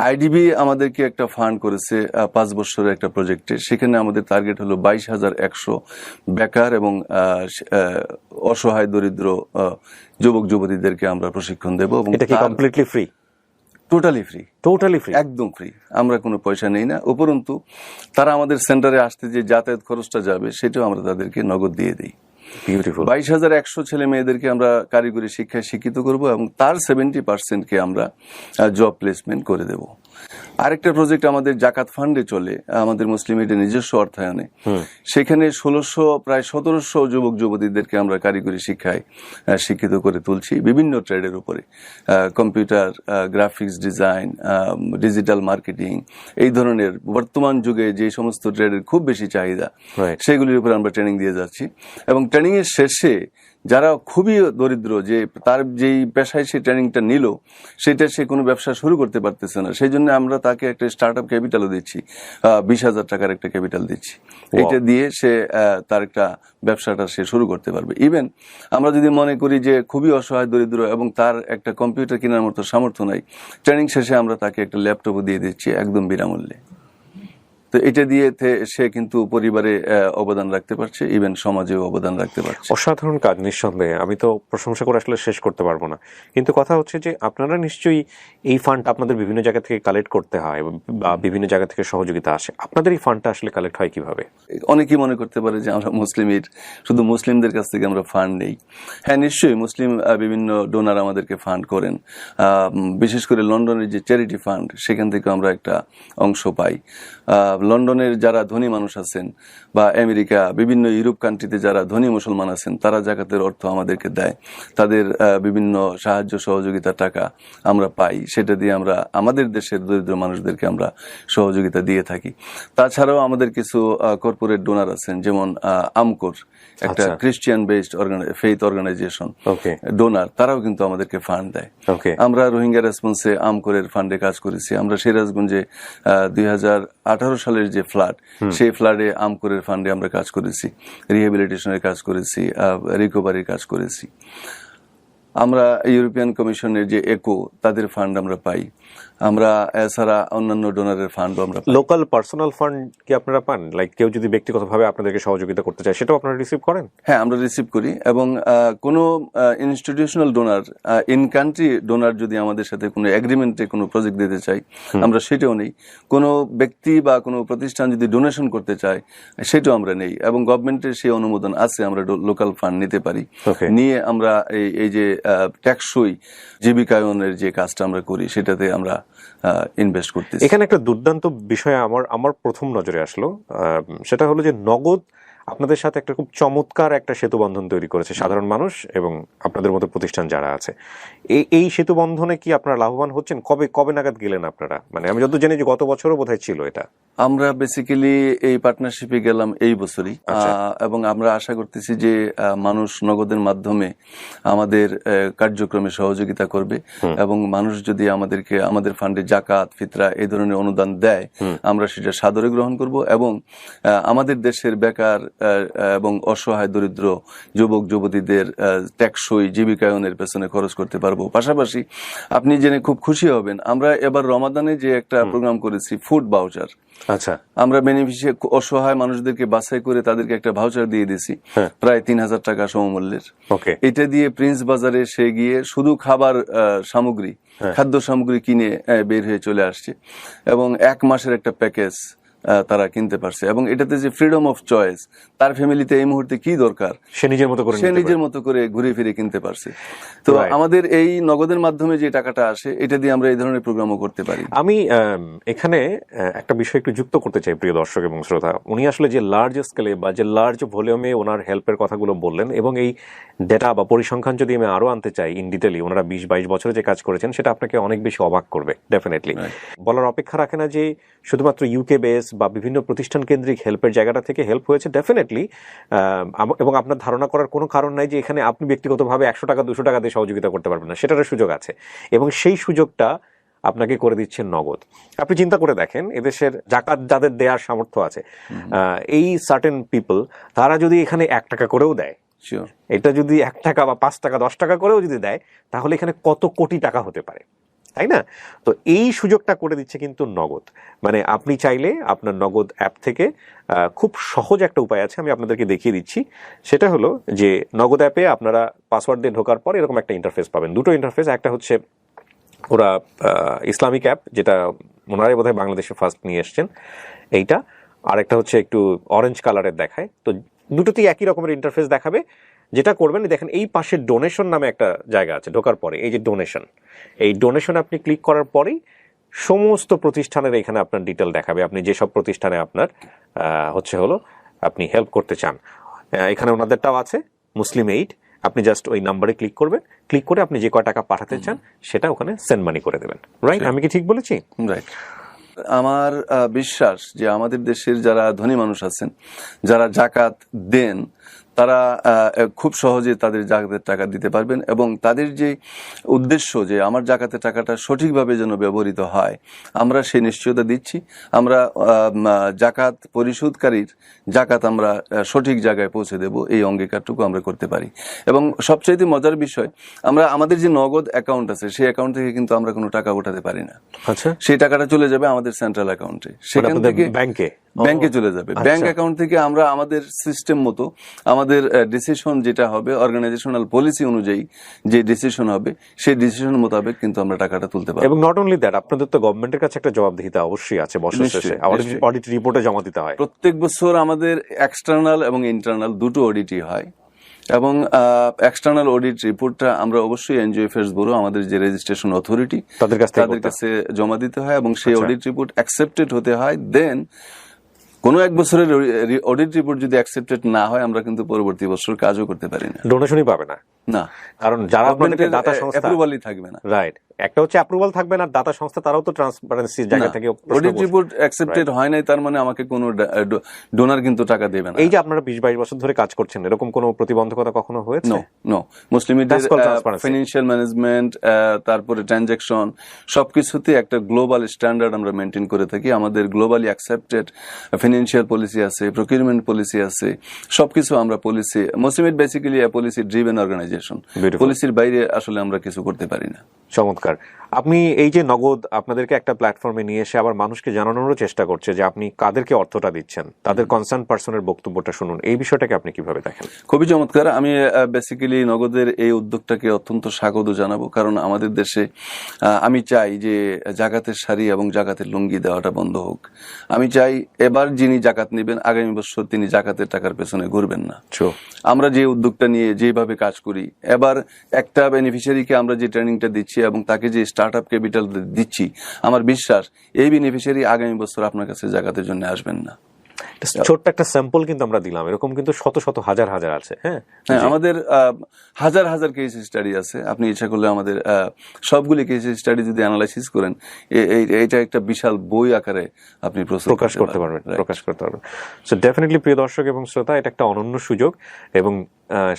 আইডিবি আমাদেরকে একটা ফান্ড করেছে 5 বছরের একটা প্রজেক্টে। সেখানে আমাদের টার্গেট হলো 22,100 বেকার এবং অসহায় দরিদ্র যুবক যুবতীদেরকে আমরা প্রশিক্ষণ দেব। এবং এটা কি completely free? Totally free. Totally free, একদম ফ্রি। আমরা কোনো পয়সা নেই না। উপরন্তু তারা আমাদের সেন্টারে আসতে যে যাতায়াত খরচটা যাবে, সেটাও আমরা তাদেরকে নগদ দিয়ে দিই। 22,100 ছেলে মেয়েদেরকে আমরা কারিগরি শিক্ষায় শিক্ষিত করব, এবং তার 70%কে আমরা জব প্লেসমেন্ট করে দেব। আরেকটা প্রজেক্ট আমাদের জাকাত ফান্ডে চলে, আমাদের মুসলিম এইডের নিজস্ব অর্থায়নে। সেখানে প্রায় 1700 যুবক যুবতীদেরকে আমরা কারিগরি শিক্ষায় শিক্ষিত করে তুলছি বিভিন্ন ট্রেডের উপরে। Computer, graphics design, digital marketing, এই ধরনের বর্তমান যুগে যে সমস্ত ট্রেডের খুব বেশি চাহিদা, সেগুলির উপরে আমরা ট্রেনিং দিয়ে যাচ্ছি। এবং ট্রেনিং এর শেষে যারা খুবই দরিদ্র, যে তার যেই পেশায় সে ট্রেনিংটা নিল, সেটা সে কোনো ব্যবসা শুরু করতে পারতেছে না, সেই জন্য আমরা তাকে একটা স্টার্ট আপ ক্যাপিটালও দিচ্ছি, 20,000 টাকার একটা ক্যাপিটাল দিচ্ছি। এটা দিয়ে সে তার একটা ব্যবসাটা সে শুরু করতে পারবে। ইভেন আমরা যদি মনে করি যে খুবই অসহায় দরিদ্র এবং তার একটা কম্পিউটার কেনার মতো সামর্থ্য নাই, ট্রেনিং শেষে আমরা তাকে একটা ল্যাপটপও দিয়ে দিচ্ছি একদম বিনামূল্যে। তো এটা দিয়ে সে কিন্তু পরিবারে অবদান রাখতে পারছে, ইভেন সমাজেও অবদান রাখতে পারছে। অসাধারণ কাজ, নিঃসন্দেহে। আমি তো প্রশংসা করে আসলে শেষ করতে পারবো না। কিন্তু কথা হচ্ছে যে আপনারা নিশ্চয়ই এই ফান্ড আপনাদের বিভিন্ন জায়গা থেকে কালেক্ট করতে হয়, বা বিভিন্ন জায়গা থেকে সহযোগিতা আসে। আপনাদের এই ফান্ডটা আসলে কালেক্ট হয় কিভাবে? অনেকেই মনে করতে পারে যে আমরা মুসলিম এইড, শুধু মুসলিমদের কাছ থেকে আমরা ফান্ড নেই। হ্যাঁ, নিশ্চয়ই মুসলিম বিভিন্ন ডোনার আমাদেরকে ফান্ড করেন। বিশেষ করে লন্ডনের যে চ্যারিটি ফান্ড, সেখান থেকে আমরা একটা অংশ পাই। লন্ডনের যারা ধনী মানুষ আছেন বা আমেরিকা বিভিন্ন ইউরোপ কান্ট্রিতে যারা ধনী মুসলমান আছেন তারা জাকাতের অর্থ আমাদেরকে দেয়, তাদের বিভিন্ন সাহায্য সহযোগিতা টাকা আমরা পাই, সেটা দিয়ে আমরা আমাদের দেশের দরিদ্র মানুষদেরকে আমরা সহযোগিতা দিয়ে থাকি। তাছাড়াও আমাদের কিছু কর্পোরেট ডোনার আছেন, যেমন আমকোর একটা Christian based faith organization donor, তারাও কিন্তু আমাদেরকে ফান্ড দেয়। আমরা রোহিঙ্গা রেসপন্সে আমকোরের ফান্ডে কাজ করেছি। আমরা সিরাজগঞ্জে 2018 সালের যে ফ্লাড, সেই ফ্লাডে আমকোরের ফান্ডে আমরা কাজ করেছি, রিহ্যাবিলিটেশনের কাজ করেছি, রিকভারির কাজ করেছি। আমরা ইউরোপিয়ান কমিশনের যে একো, তাদের ফান্ড আমরা পাই। আমরা এছাড়া অন্যান্য ডোনারের ফান্ডও আমরা পাই। লোকাল পার্সোনাল ফান্ড কি আপনারা পান? লাইক কেউ যদি ব্যক্তিগতভাবে আপনাদেরকে সহযোগিতা করতে চায়, সেটাও আপনারা রিসিভ করেন? হ্যাঁ, আমরা রিসিভ করি। এবং কোনো institutional donor, in country donor যদি আমাদের সাথে কোনো এগ্রিমেন্টে কোনো প্রজেক্ট দিতে চাই, আমরা সেটাও নেই। কোনো ব্যক্তি বা কোনো প্রতিষ্ঠান যদি ডোনেশন করতে চায়, সেটাও আমরা নেই। এবং গভর্নমেন্টের সেই অনুমোদন আছে, আমরা লোকাল ফান্ড নিতে পারি। নিয়ে আমরা এই যে টেকসই জীবিকায়নের যে কাজটা আমরা করি, সেটাতে আমরা ইনভেস্ট করতেছি। এখানে একটা দুর্দান্ত বিষয় আমার প্রথম নজরে আসলো, সেটা হলো যে নগদ আপনাদের সাথে একটা খুব চমৎকার একটা সেতু বন্ধন তৈরি করেছে সাধারণ মানুষ এবং আপনাদের মতো প্রতিষ্ঠান যারা আছে। এই সেতু বন্ধনে কি আপনারা লাভবান হচ্ছেন? কবে নাগাদ গেলেন আপনারা? মানে আমি যত জানি যে গত বছরও বোধহয় ছিল এটা। আমরা বেসিক্যালি এই পার্টনারশিপে গেলাম এই বছরই, এবং আমরা আশা করতেছি যে মানুষ নগদের মাধ্যমে আমাদের কার্যক্রমে সহযোগিতা করবে, এবং মানুষ যদি আমাদের ফান্ডে জাকাত, ফিতরা এই ধরনের অনুদান দেয়, আমরা সেটা সাদরে গ্রহণ করব এবং আমাদের দেশের বেকার এবং অসহায় দরিদ্র যুবক যুবতীদের টেকসই জীবিকায়নের পেছনে খরচ করতে পারবো। পাশাপাশি আপনি জেনে খুব খুশি হবেন, আমরা এবার রমাদানে যে একটা প্রোগ্রাম করেছি, ফুড ভাউচার। আচ্ছা, আমরা বেনিফিশিয়ারি অসহায় মানুষদেরকে বাছাই করে তাদেরকে একটা ভাউচার দিয়ে দিছি, প্রায় 3000 টাকা সমমূল্যের। এটা দিয়ে প্রিন্স বাজারে সে গিয়ে শুধু খাবার সামগ্রী, খাদ্য সামগ্রী কিনে বের হয়ে চলে আসছে, এবং 1 মাসের একটা প্যাকেজ তারা কিনতে পারছে। এবং এটাতে যে ফ্রিডম অফ চয়েস, তার ফ্যামিলিতে এই মুহূর্তে কি দরকার সে নিজের মতো করে ঘুরে ফিরে কিনতে পারছে। তো আমাদের এই নগদের মাধ্যমে যে টাকাটা আসে, এটা দিয়ে আমরা এই ধরনের প্রোগ্রামও করতে পারি। আমি এখানে একটা বিষয় একটু যুক্ত করতে চাই প্রিয় দর্শক এবং শ্রোতা। উনি আসলে যে লার্জ স্কেলে বা যে লার্জ ভলিউমে ওনার হেল্পের কথাগুলো বললেন, এবং এই ডেটা বা পরিসংখ্যান যদি আমি আরো আনতে চাই ইন ডিটেইলি, ওনারা 20-22 বছরে যে কাজ করেছেন, সেটা আপনাকে অনেক বেশি অবাক করবে ডেফিনেটলি। বলার অপেক্ষা রাখে না যে শুধুমাত্র ইউকে বেস বা বিভিন্ন প্রতিষ্ঠান কেন্দ্রিক হেল্পের জায়গাটা থেকে হেল্প হয়েছে ডেফিনেটলি, এবং আপনার ধারণা করার কোনো কারণ নাই যে এখানে আপনি ব্যক্তিগতভাবে 100 টাকা 200 টাকা দিয়ে সহযোগিতা করতে পারবেন না, সেটারও সুযোগ আছে, এবং সেই সুযোগটা আপনাকে করে দিচ্ছেন নগদ। আপনি চিন্তা করে দেখেন, এদেশের জাকাত যাদের দেওয়ার সামর্থ্য আছে, এই সার্টেন পিপল, তারা যদি এখানে 1 টাকা করেও দেয়, এটা যদি 1 টাকা বা 5 টাকা 10 টাকা করেও যদি দেয়, তাহলে এখানে কত কোটি টাকা হতে পারে, তাই না? তো এই সুযোগটা করে দিচ্ছে কিন্তু নগদ। মানে আপনি চাইলে আপনার নগদ অ্যাপ থেকে খুব সহজ একটা উপায় আছে, আমি আপনাদেরকে দেখিয়ে দিচ্ছি। সেটা হলো যে নগদ অ্যাপে আপনারা পাসওয়ার্ড দিয়ে ঢোকার পর এরকম একটা ইন্টারফেস পাবেন, দুটো ইন্টারফেস। একটা হচ্ছে ওরা ইসলামিক অ্যাপ, যেটা ওনারাই বোধহয় বাংলাদেশে ফার্স্ট নিয়ে এসছেন এইটা, আর একটা হচ্ছে একটু অরেঞ্জ কালারের দেখায়। তো দুটোতেই একই রকমের ইন্টারফেস দেখাবে। যেটা করবেন, দেখেন এই পাশে ডোনেশন নামে একটা জায়গা আছে, ঢোকার পরে এই যে ডোনেশন, এই ডোনেশন আপনি ক্লিক করার পরেই সমস্ত প্রতিষ্ঠানের এখানে আপনার ডিটেল দেখাবে, আপনি যেসব প্রতিষ্ঠানে আপনার আপনি হেল্প করতে চান। এখানে ওনাদেরটাও আছে, মুসলিম এইড। আপনি জাস্ট ওই নাম্বারে ক্লিক করবেন, ক্লিক করে আপনি যে কয় টাকা পাঠাতে চান সেটা ওখানে সেন্ড মানি করে দেবেন। রাইট? আমি কি ঠিক বলেছি? রাইট। আমার বিশ্বাস যে আমাদের দেশের যারা ধনী মানুষ আছেন, যারা জাকাত দেন, তারা খুব সহজে তাদের জাকাতের টাকা দিতে পারবেন, এবং তাদের যে উদ্দেশ্য যে আমার জাকাতের টাকাটা সঠিকভাবে যেন ব্যবহৃত হয়, আমরা সেই নিশ্চয়তা দিচ্ছি। আমরা জাকাত পরিশোধকারীর জাকাত আমরা সঠিক জায়গায় পৌঁছে দেব, এই অঙ্গীকারটুকু আমরা করতে পারি। এবং সবচাইতে মজার বিষয়, আমরা আমাদের যে নগদ অ্যাকাউন্ট আছে, সেই অ্যাকাউন্ট থেকে কিন্তু আমরা কোনো টাকা উঠাতে পারি না। আচ্ছা, সেই টাকাটা চলে যাবে আমাদের সেন্ট্রাল অ্যাকাউন্টে, সেখান থেকে ব্যাংকে চলে যাবে। ব্যাংক অ্যাকাউন্ট থেকে আমরা আমাদের সিস্টেম মতো, আমাদের ডিসিশন যেটা হবে, অর্গানাইজেশনাল পলিসি অনুযায়ী যে ডিসিশন হবে, সেই ডিসিশন মোতাবেক কিন্তু আমরা টাকাটা তুলতে পারবো। এবং নট অনলি দ্যাট, আপনাদের তো গভর্নমেন্টের কাছে একটা জবাবদিহিতা অবশ্যই আছে, বছর শেষে অডিট রিপোর্টে জমা দিতে হয়। প্রত্যেক বছর আমাদের এক্সটার্নাল এবং ইন্টারনাল দুটো অডিটই হয়, এবং এক্সটার্নাল অডিট রিপোর্টটা আমরা অবশ্যই এনজিও অ্যাফেয়ার্স ব্যুরো, আমাদের যে রেজিস্ট্রেশন অথরিটি, তাদের কাছে জমা দিতে হয়, এবং সেই অডিট রিপোর্ট অ্যাকসেপ্টেড হতে হয়। দেন কোনো এক বছরের অডিট রিপোর্ট যদি অ্যাকসেপ্টেড না হয় আমরা কিন্তু পরবর্তী বছর কাজও করতে পারি না। ডোনেশনই পাবে না, না, কারণ যারা আপনাদেরকে দাতা সংস্থা অ্যাপ্রুভালই থাকবে না। রাইট, একটা হচ্ছে অ্যাপ্রুভাল থাকবে না, দাতা সংস্থা তারাও তো ট্রান্সপারেন্সির জায়গা থেকে অডিট রিপোর্ট অ্যাকসেপ্টেড হয় নাই তার মানে আমাকে কোনো ডোনার কিন্তু টাকা দেবে না। এই যে আপনারা 20-22 বছর ধরে কাজ করছেন, এরকম কোনো প্রতিবন্ধকতা কখনো হয়েছে? No, Muslim That's called transparency. Financial management, তারপরে ট্রানজাকশন, সবকিছুতে একটা গ্লোবাল স্ট্যান্ডার্ড আমরা মেনটেন করে থাকি। আমাদের গ্লোবালি অ্যাকসেপ্টেড ফাইন্যান্সিয়াল পলিসি আছে, প্রকিউরমেন্ট পলিসি আছে, সবকিছু আমরা policy, Muslim basically policy driven organisation, পলিসির বাইরে আসলে আমরা কিছু করতে পারি না। চমৎকার। আপনি এই যে নগদ আপনাদেরকে একটা প্ল্যাটফর্মে নিয়ে এসে আবার মানুষকে জানানোরও চেষ্টা করছে যে আপনি কাদেরকে অর্থটা দিচ্ছেন, তাদের কনসার্ন পার্সনের বক্তব্যটা শুনুন, এই বিষয়টাকে আপনি কিভাবে দেখেন? খুবই চমৎকার। আমি বেসিক্যালি নগদের এই উদ্যোগটাকে অত্যন্ত স্বাগত জানাবো, কারণ আমাদের দেশে আমি চাই যে জাকাতের শাড়ি এবং জাকাতের লুঙ্গি দেওয়াটা বন্ধ হোক। আমি চাই এবার যিনি জাকাত নেবেন আগামী বছর তিনি জাকাতের টাকার পেছনে ঘুরবেন না। আমরা যে উদ্যোগটা নিয়ে যেভাবে কাজ করি, এবার একটা বেনিফিশিয়ারিকে আমরা যে ট্রেনিংটা দিচ্ছি এবং তাকে যে স্টার্ট আপ ক্যাপিটাল দিচ্ছি, আমার বিশ্বাস এই বেনিফিশিয়ারি আগামী বছর আপনার কাছে জাকাতের জন্য আসবেন না। ছোট্ট একটা স্যাম্পল কিন্তু আমরা দিলাম, এরকম কিন্তু শত শত হাজার হাজার আছে। হ্যাঁ, আমাদের হাজার হাজার কেস স্টাডি আছে। আপনি ইচ্ছা করলে আমাদের সবগুলি কেস স্টাডি যদি অ্যানালাইসিস করেন, এটা একটা বিশাল বই আকারে আপনি প্রকাশ করতে পারবেন। সো ডেফিনেটলি প্রিয় দর্শক এবং শ্রোতা, এটা একটা অনন্য সুযোগ এবং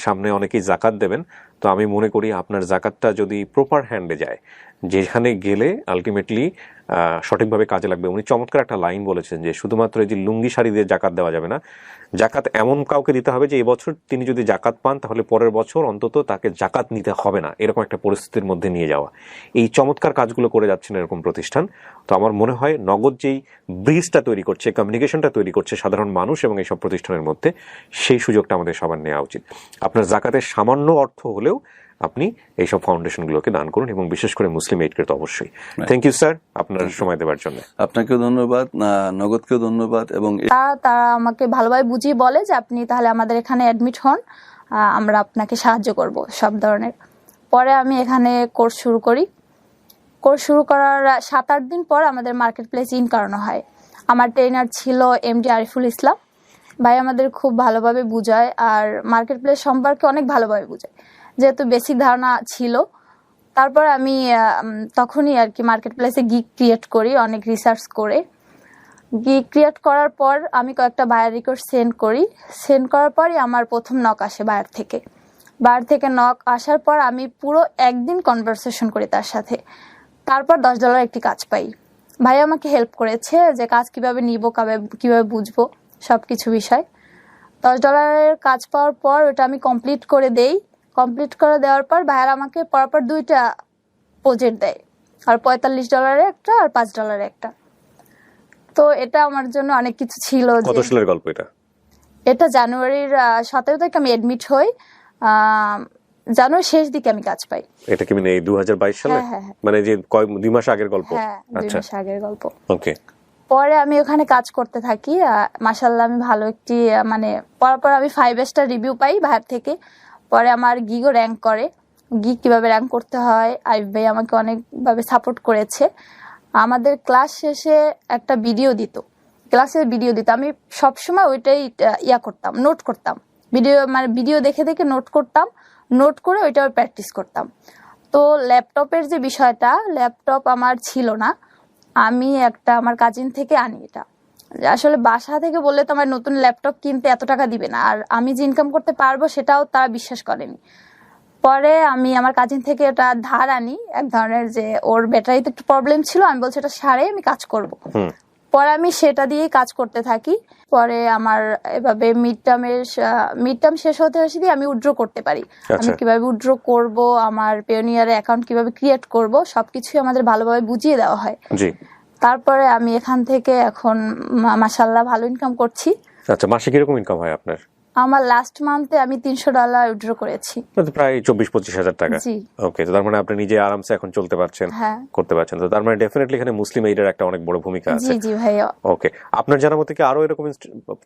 সামনে অনেকেই জাকাত দেবেন। তো আমি মনে করি আপনার জাকাতটা যদি প্রপার হ্যান্ডে যায়, যেখানে গেলে আলটিমেটলি সঠিকভাবে কাজে লাগবে। উনি চমৎকার একটা লাইন বলেছেন যে শুধুমাত্র এই যে লুঙ্গি শাড়ি দিয়ে জাকাত দেওয়া যাবে না, জাকাত এমন কাউকে দিতে হবে যে এবছর তিনি যদি জাকাত পান তাহলে পরের বছর অন্তত তাকে জাকাত নিতে হবে না, এরকম একটা পরিস্থিতির মধ্যে নিয়ে যাওয়া। এই চমৎকার কাজগুলো করে যাচ্ছেন এরকম প্রতিষ্ঠান। তো আমার মনে হয় নগদ যেই ব্রিজটা তৈরি করছে, কমিউনিকেশনটা তৈরি করছে সাধারণ মানুষ এবং এইসব প্রতিষ্ঠানের মধ্যে, সেই সুযোগটা আমাদের সবার নেওয়া উচিত। আপনার জাকাতের সামান্য অর্থ হলেও আপনি এইসব ফাউন্ডেশনগুলোকে দান করুন এবং বিশেষ করে মুসলিম এইডকে তো অবশ্যই। থ্যাংক ইউ স্যার আপনার সময় দেওয়ার জন্য। আপনাকেও ধন্যবাদ, নগদকেও ধন্যবাদ। এবং তারা আমাকে ভালোভাবে বুঝিয়ে বলে যে আপনি তাহলে আমাদের এখানে অ্যাডমিট হন, আমরা আপনাকে সাহায্য করব সব ধরনের। পরে আমি এখানে কোর্স শুরু করি। কোর্স শুরু করার 7-8 দিন পর আমাদের মার্কেট প্লেস ইন করানো হয়। আমার ট্রেনার ছিল এমডি আরিফুল ইসলাম ভাই, আমাদের খুব ভালোভাবে বুঝায় আর মার্কেট প্লেস সম্পর্কে অনেক ভালোভাবে বুঝায়, যেহেতু বেসিক ধারণা ছিল। তারপর আমি তখনই আর কি মার্কেট প্লেসে গিগ ক্রিয়েট করি, অনেক রিসার্চ করে। গিগ ক্রিয়েট করার পর আমি কয়েকটা বায়ার রিকোয়েস্ট সেন্ড করি। সেন্ড করার পরই আমার প্রথম নক আসে বায়ার থেকে নক আসার পর আমি পুরো একদিন কনভারসেশন করি তার সাথে। তারপর $10 একটি কাজ পাই। ভাই আমাকে হেল্প করেছে যে কাজ কিভাবে নিব, কিভাবে বুঝবো, সব কিছু বিষয়। $10 কাজ পাওয়ার পর ওটা আমি কমপ্লিট করে দেই। কমপ্লিট করে দেওয়ার পর ভাইয়ার আমাকে পরপর 2টা প্রজেক্ট দেয়, আর $45 একটা আর $5 একটা। তো এটা আমার জন্য অনেক কিছু ছিল। কত সালের গল্প এটা? এটা জানুয়ারির 17 তারিখে আমি এডমিট হই, জানুয়ারির শেষ দিকে আমি কাজ পাই। এটা কি মানে এই 2022 সালে? মানে যে 2 মাস আগের গল্প? হ্যাঁ, 2 মাস আগের গল্প। ওকে। পরে আমি ওখানে কাজ করতে থাকি। মাশাআল্লাহ আমি ভালো একটি মানে পরপর আমি 5 স্টার রিভিউ পাই ভাইয়ার থেকে। পরে আমার গিগও র্যাঙ্ক করে। গিগ কিভাবে র্যাঙ্ক করতে হয় আরিফ ভাই আমাকে অনেকভাবে সাপোর্ট করেছে। আমাদের ক্লাস শেষে একটা ভিডিও দিত, ক্লাসের ভিডিও দিত। আমি সবসময় ওইটাই করতাম, নোট করতাম। ভিডিও দেখে দেখে নোট করতাম, নোট করে ওইটা প্র্যাকটিস করতাম। তো ল্যাপটপের যে বিষয়টা, ল্যাপটপ আমার ছিল না, আমি আমার কাজিন থেকে আনি। এটা আসলে বাসা থেকে বললে তো আমার নতুন ল্যাপটপ কিনতে এত টাকা দিবে না, আর আমি যে ইনকাম করতে পারবো সেটাও তারা বিশ্বাস করেনি। পরে আমি আমার কাজিন থেকে এটা ধার আনি, এক ধরনের, যে ওর ব্যাটারিতে একটু প্রবলেম ছিল, আমি বলছি এটা সারে আমি কাজ করব। পরে আমি সেটা দিয়েই কাজ করতে থাকি। পরে আমার এভাবে মিড টার্ম শেষ হতে দিয়ে আমি উইথড্র করতে পারি। আমি কিভাবে উইথড্র করব, আমার পেওনিয়ারে অ্যাকাউন্ট কিভাবে ক্রিয়েট করব, সবকিছুই আমাদের ভালোভাবে বুঝিয়ে দেওয়া হয়। তারপরে আমি এখান থেকে এখন মাশাআল্লাহ ভালো ইনকাম করছি। আচ্ছা, মাসে কিরকম ইনকাম হয় আপনার? আমার লাস্ট মান্থে আমি $300 উইথড্র করেছি। মানে প্রায় 24-25 হাজার টাকা। জি। ওকে, তো তার মানে আপনি নিজে আরামসে এখন চলতে পারছেন, হ্যাঁ। করতে পারছেন। তো তার মানে ডেফিনেটলি এখানে মুসলিম এইডের একটা অনেক বড় ভূমিকা আছে। জি জি ভাইয়া। ওকে, আপনার জানার মতে কি আরো এরকম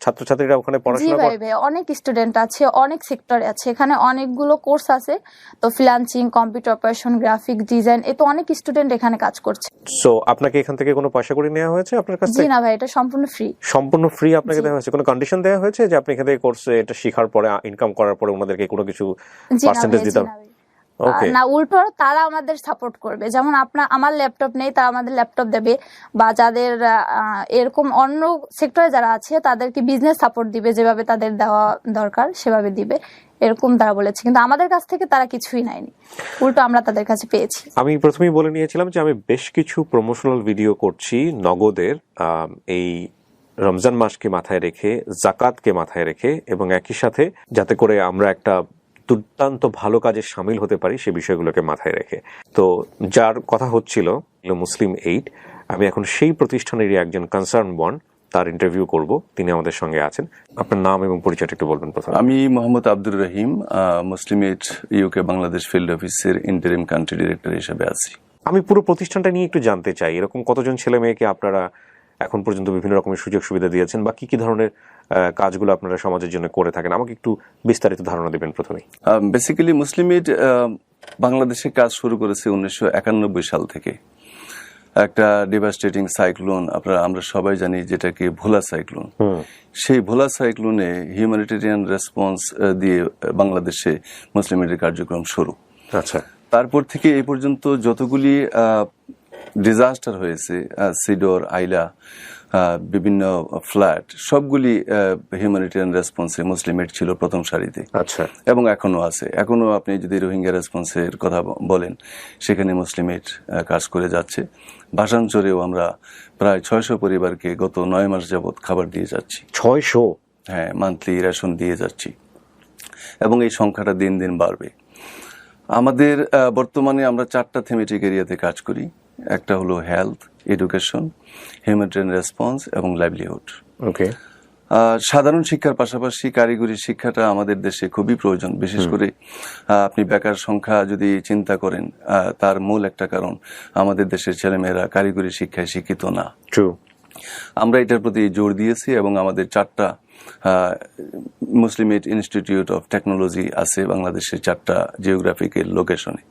ছাত্রছাত্রীরা ওখানে জি পড়াশোনা ভাই করে? ভাই, অনেক স্টুডেন্ট আছে, অনেক সেক্টরে আছে, এখানে অনেকগুলো কোর্স আছে। তো freelancing, computer operation, graphic design, এ তো অনেক স্টুডেন্ট এখানে কাজ করছে। সো আপনাকে এখান থেকে কোনো পয়সা করে নেওয়া হয়েছে আপনার কাছ জি থেকে? না ভাই, এটা সম্পূর্ণ ফ্রি। সম্পূর্ণ ফ্রি আপনাকে জি। দেওয়া হয়েছে? কোনো কন্ডিশন দেওয়া হয়েছে যে আপনি এখান থেকে কোর্সে এটা শেখার পরে, ইনকাম করার পরে ওনাদেরকে কোনো কিছু জি না পার্সেন্টেজ ভাই, দিতে জি হবে? না ভাই। ওকে, না, উল্টো তারা আমাদের সাপোর্ট করবে। যেমন আমার ল্যাপটপ নেই, তারা আমাদের ল্যাপটপ দেবে, বা যাদের এরকম অন্য সেক্টরে যারা আছে তাদেরকে বিজনেস সাপোর্ট দিবে, যেভাবে তাদের দেওয়া দরকার সেভাবে দিবে, এরকম তারা বলেছে। কিন্তু আমাদের কাছ থেকে তারা কিছুই নেয়নি, উল্টো আমরা তাদের কাছে পেয়েছি। আমি প্রথমেই বলে নিয়েছিলাম যে আমি বেশ কিছু প্রমোশনাল ভিডিও করছি নগদের, এই রমজান মাসকে মাথায় রেখে, জাকাতকে মাথায় রেখে, এবং একই সাথে যাতে করে আমরা একটা দুর্দান্ত ভালো কাজে সামিল হতে পারি সে বিষয়গুলোকে মাথায় রেখে। তো যার কথা হচ্ছিল মুসলিম এইড, আমি এখন সেই প্রতিষ্ঠানেরই একজন কনসার্ন বন, তার ইন্টারভিউ করব। তিনি আমাদের সঙ্গে আছেন। আপনার নাম এবং পরিচয়টা একটু বলবেন প্রথমে। আমি মোহাম্মদ আব্দুর রহিম, মুসলিম এইড ইউকে বাংলাদেশ ফিল্ড অফিসের ইন্টারিম কান্ট্রি ডিরেক্টর হিসেবে আছি। আমি পুরো প্রতিষ্ঠানটা নিয়ে একটু জানতে চাই, এরকম কতজন ছেলে মেয়েকে আপনারা এখন পর্যন্ত বিভিন্ন রকমের সুযোগ সুবিধা দিয়েছেন, বা কি কি ধরনের কাজগুলো আপনারা সমাজের জন্য করে থাকেন, আমাকে একটু বিস্তারিত ধারণা দিবেন প্রথমেই। বেসিক্যালি মুসলিম এইড বাংলাদেশে কাজ শুরু করেছে 1991 সাল থেকে। একটা ডিভাস্টেটিং সাইক্লোন আমরা সবাই জানি, যেটাকে ভোলা সাইক্লোন। সেই ভোলা সাইক্লোনে হিউম্যানিটেরিয়ান রেসপন্স দিয়ে বাংলাদেশে মুসলিম এইডের কার্যক্রম শুরু। আচ্ছা। তারপর থেকে এই পর্যন্ত যতগুলি ডিজাস্টার হয়েছে, সিডর, আইলা, বিভিন্ন ফ্ল্যাট, সবগুলি হিউম্যানিটেরিয়ান রেসপন্সে মুসলিম এইড ছিল প্রথম সারিতে। আচ্ছা। এবং এখনো আছে। এখনো আপনি যদি রোহিঙ্গা রেসপন্সের কথা বলেন, সেখানে মুসলিম এইড কাজ করে যাচ্ছে। ভাষাঞ্চরেও আমরা প্রায় 600 পরিবারকে গত 9 মাস যাবৎ খাবার দিয়ে যাচ্ছি। 600? হ্যাঁ, মান্থলি রেশন দিয়ে যাচ্ছি, এবং এই সংখ্যাটা দিন দিন বাড়বে। আমাদের বর্তমানে আমরা 4টা থিমেটিক এরিয়াতে কাজ করি। একটা হলো হেলথ, এডুকেশন, হিউম্যানিটেরিয়ান রেসপন্স এবং লাইভলিহুড। ওকে। সাধারণ শিক্ষার পাশাপাশি কারিগরি শিক্ষাটা আমাদের দেশে খুবই প্রয়োজন। বিশেষ করে আপনি বেকার সংখ্যা যদি চিন্তা করেন, তার মূল একটা কারণ আমাদের দেশের ছেলেমেয়েরা কারিগরি শিক্ষায় শিক্ষিত না। ট্রু। আমরা এটার প্রতি জোর দিয়েছি, এবং আমাদের 4টা মুসলিম এইড ইনস্টিটিউট অফ টেকনোলজি আছে বাংলাদেশের 4টা জিওগ্রাফিক্যাল লোকেশনে: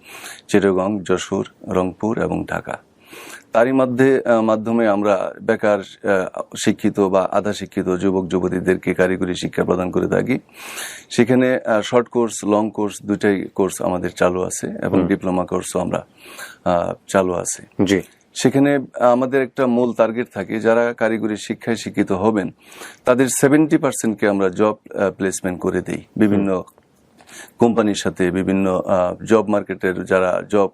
চিটাগং, যশোর, রংপুর এবং ঢাকা। তারই মাধ্যমে আমরা বেকার, শিক্ষিত বা আধা শিক্ষিত যুবক যুবতীদেরকে কারিগরি শিক্ষা প্রদান করে থাকি। সেখানে শর্ট কোর্স, লং কোর্স, দুটাই কোর্স আমাদের চালু আছে, এবং ডিপ্লোমা কোর্সও আমরা চালু আছে। জি। সেখানে আমাদের একটা মূল টার্গেট থাকে, যারা কারিগরি শিক্ষায় শিক্ষিত হবেন তাদের 70%কে আমরা জব প্লেসমেন্ট করে দেই বিভিন্ন কোম্পানির সাথে। বিভিন্ন জব মার্কেটের যারা জব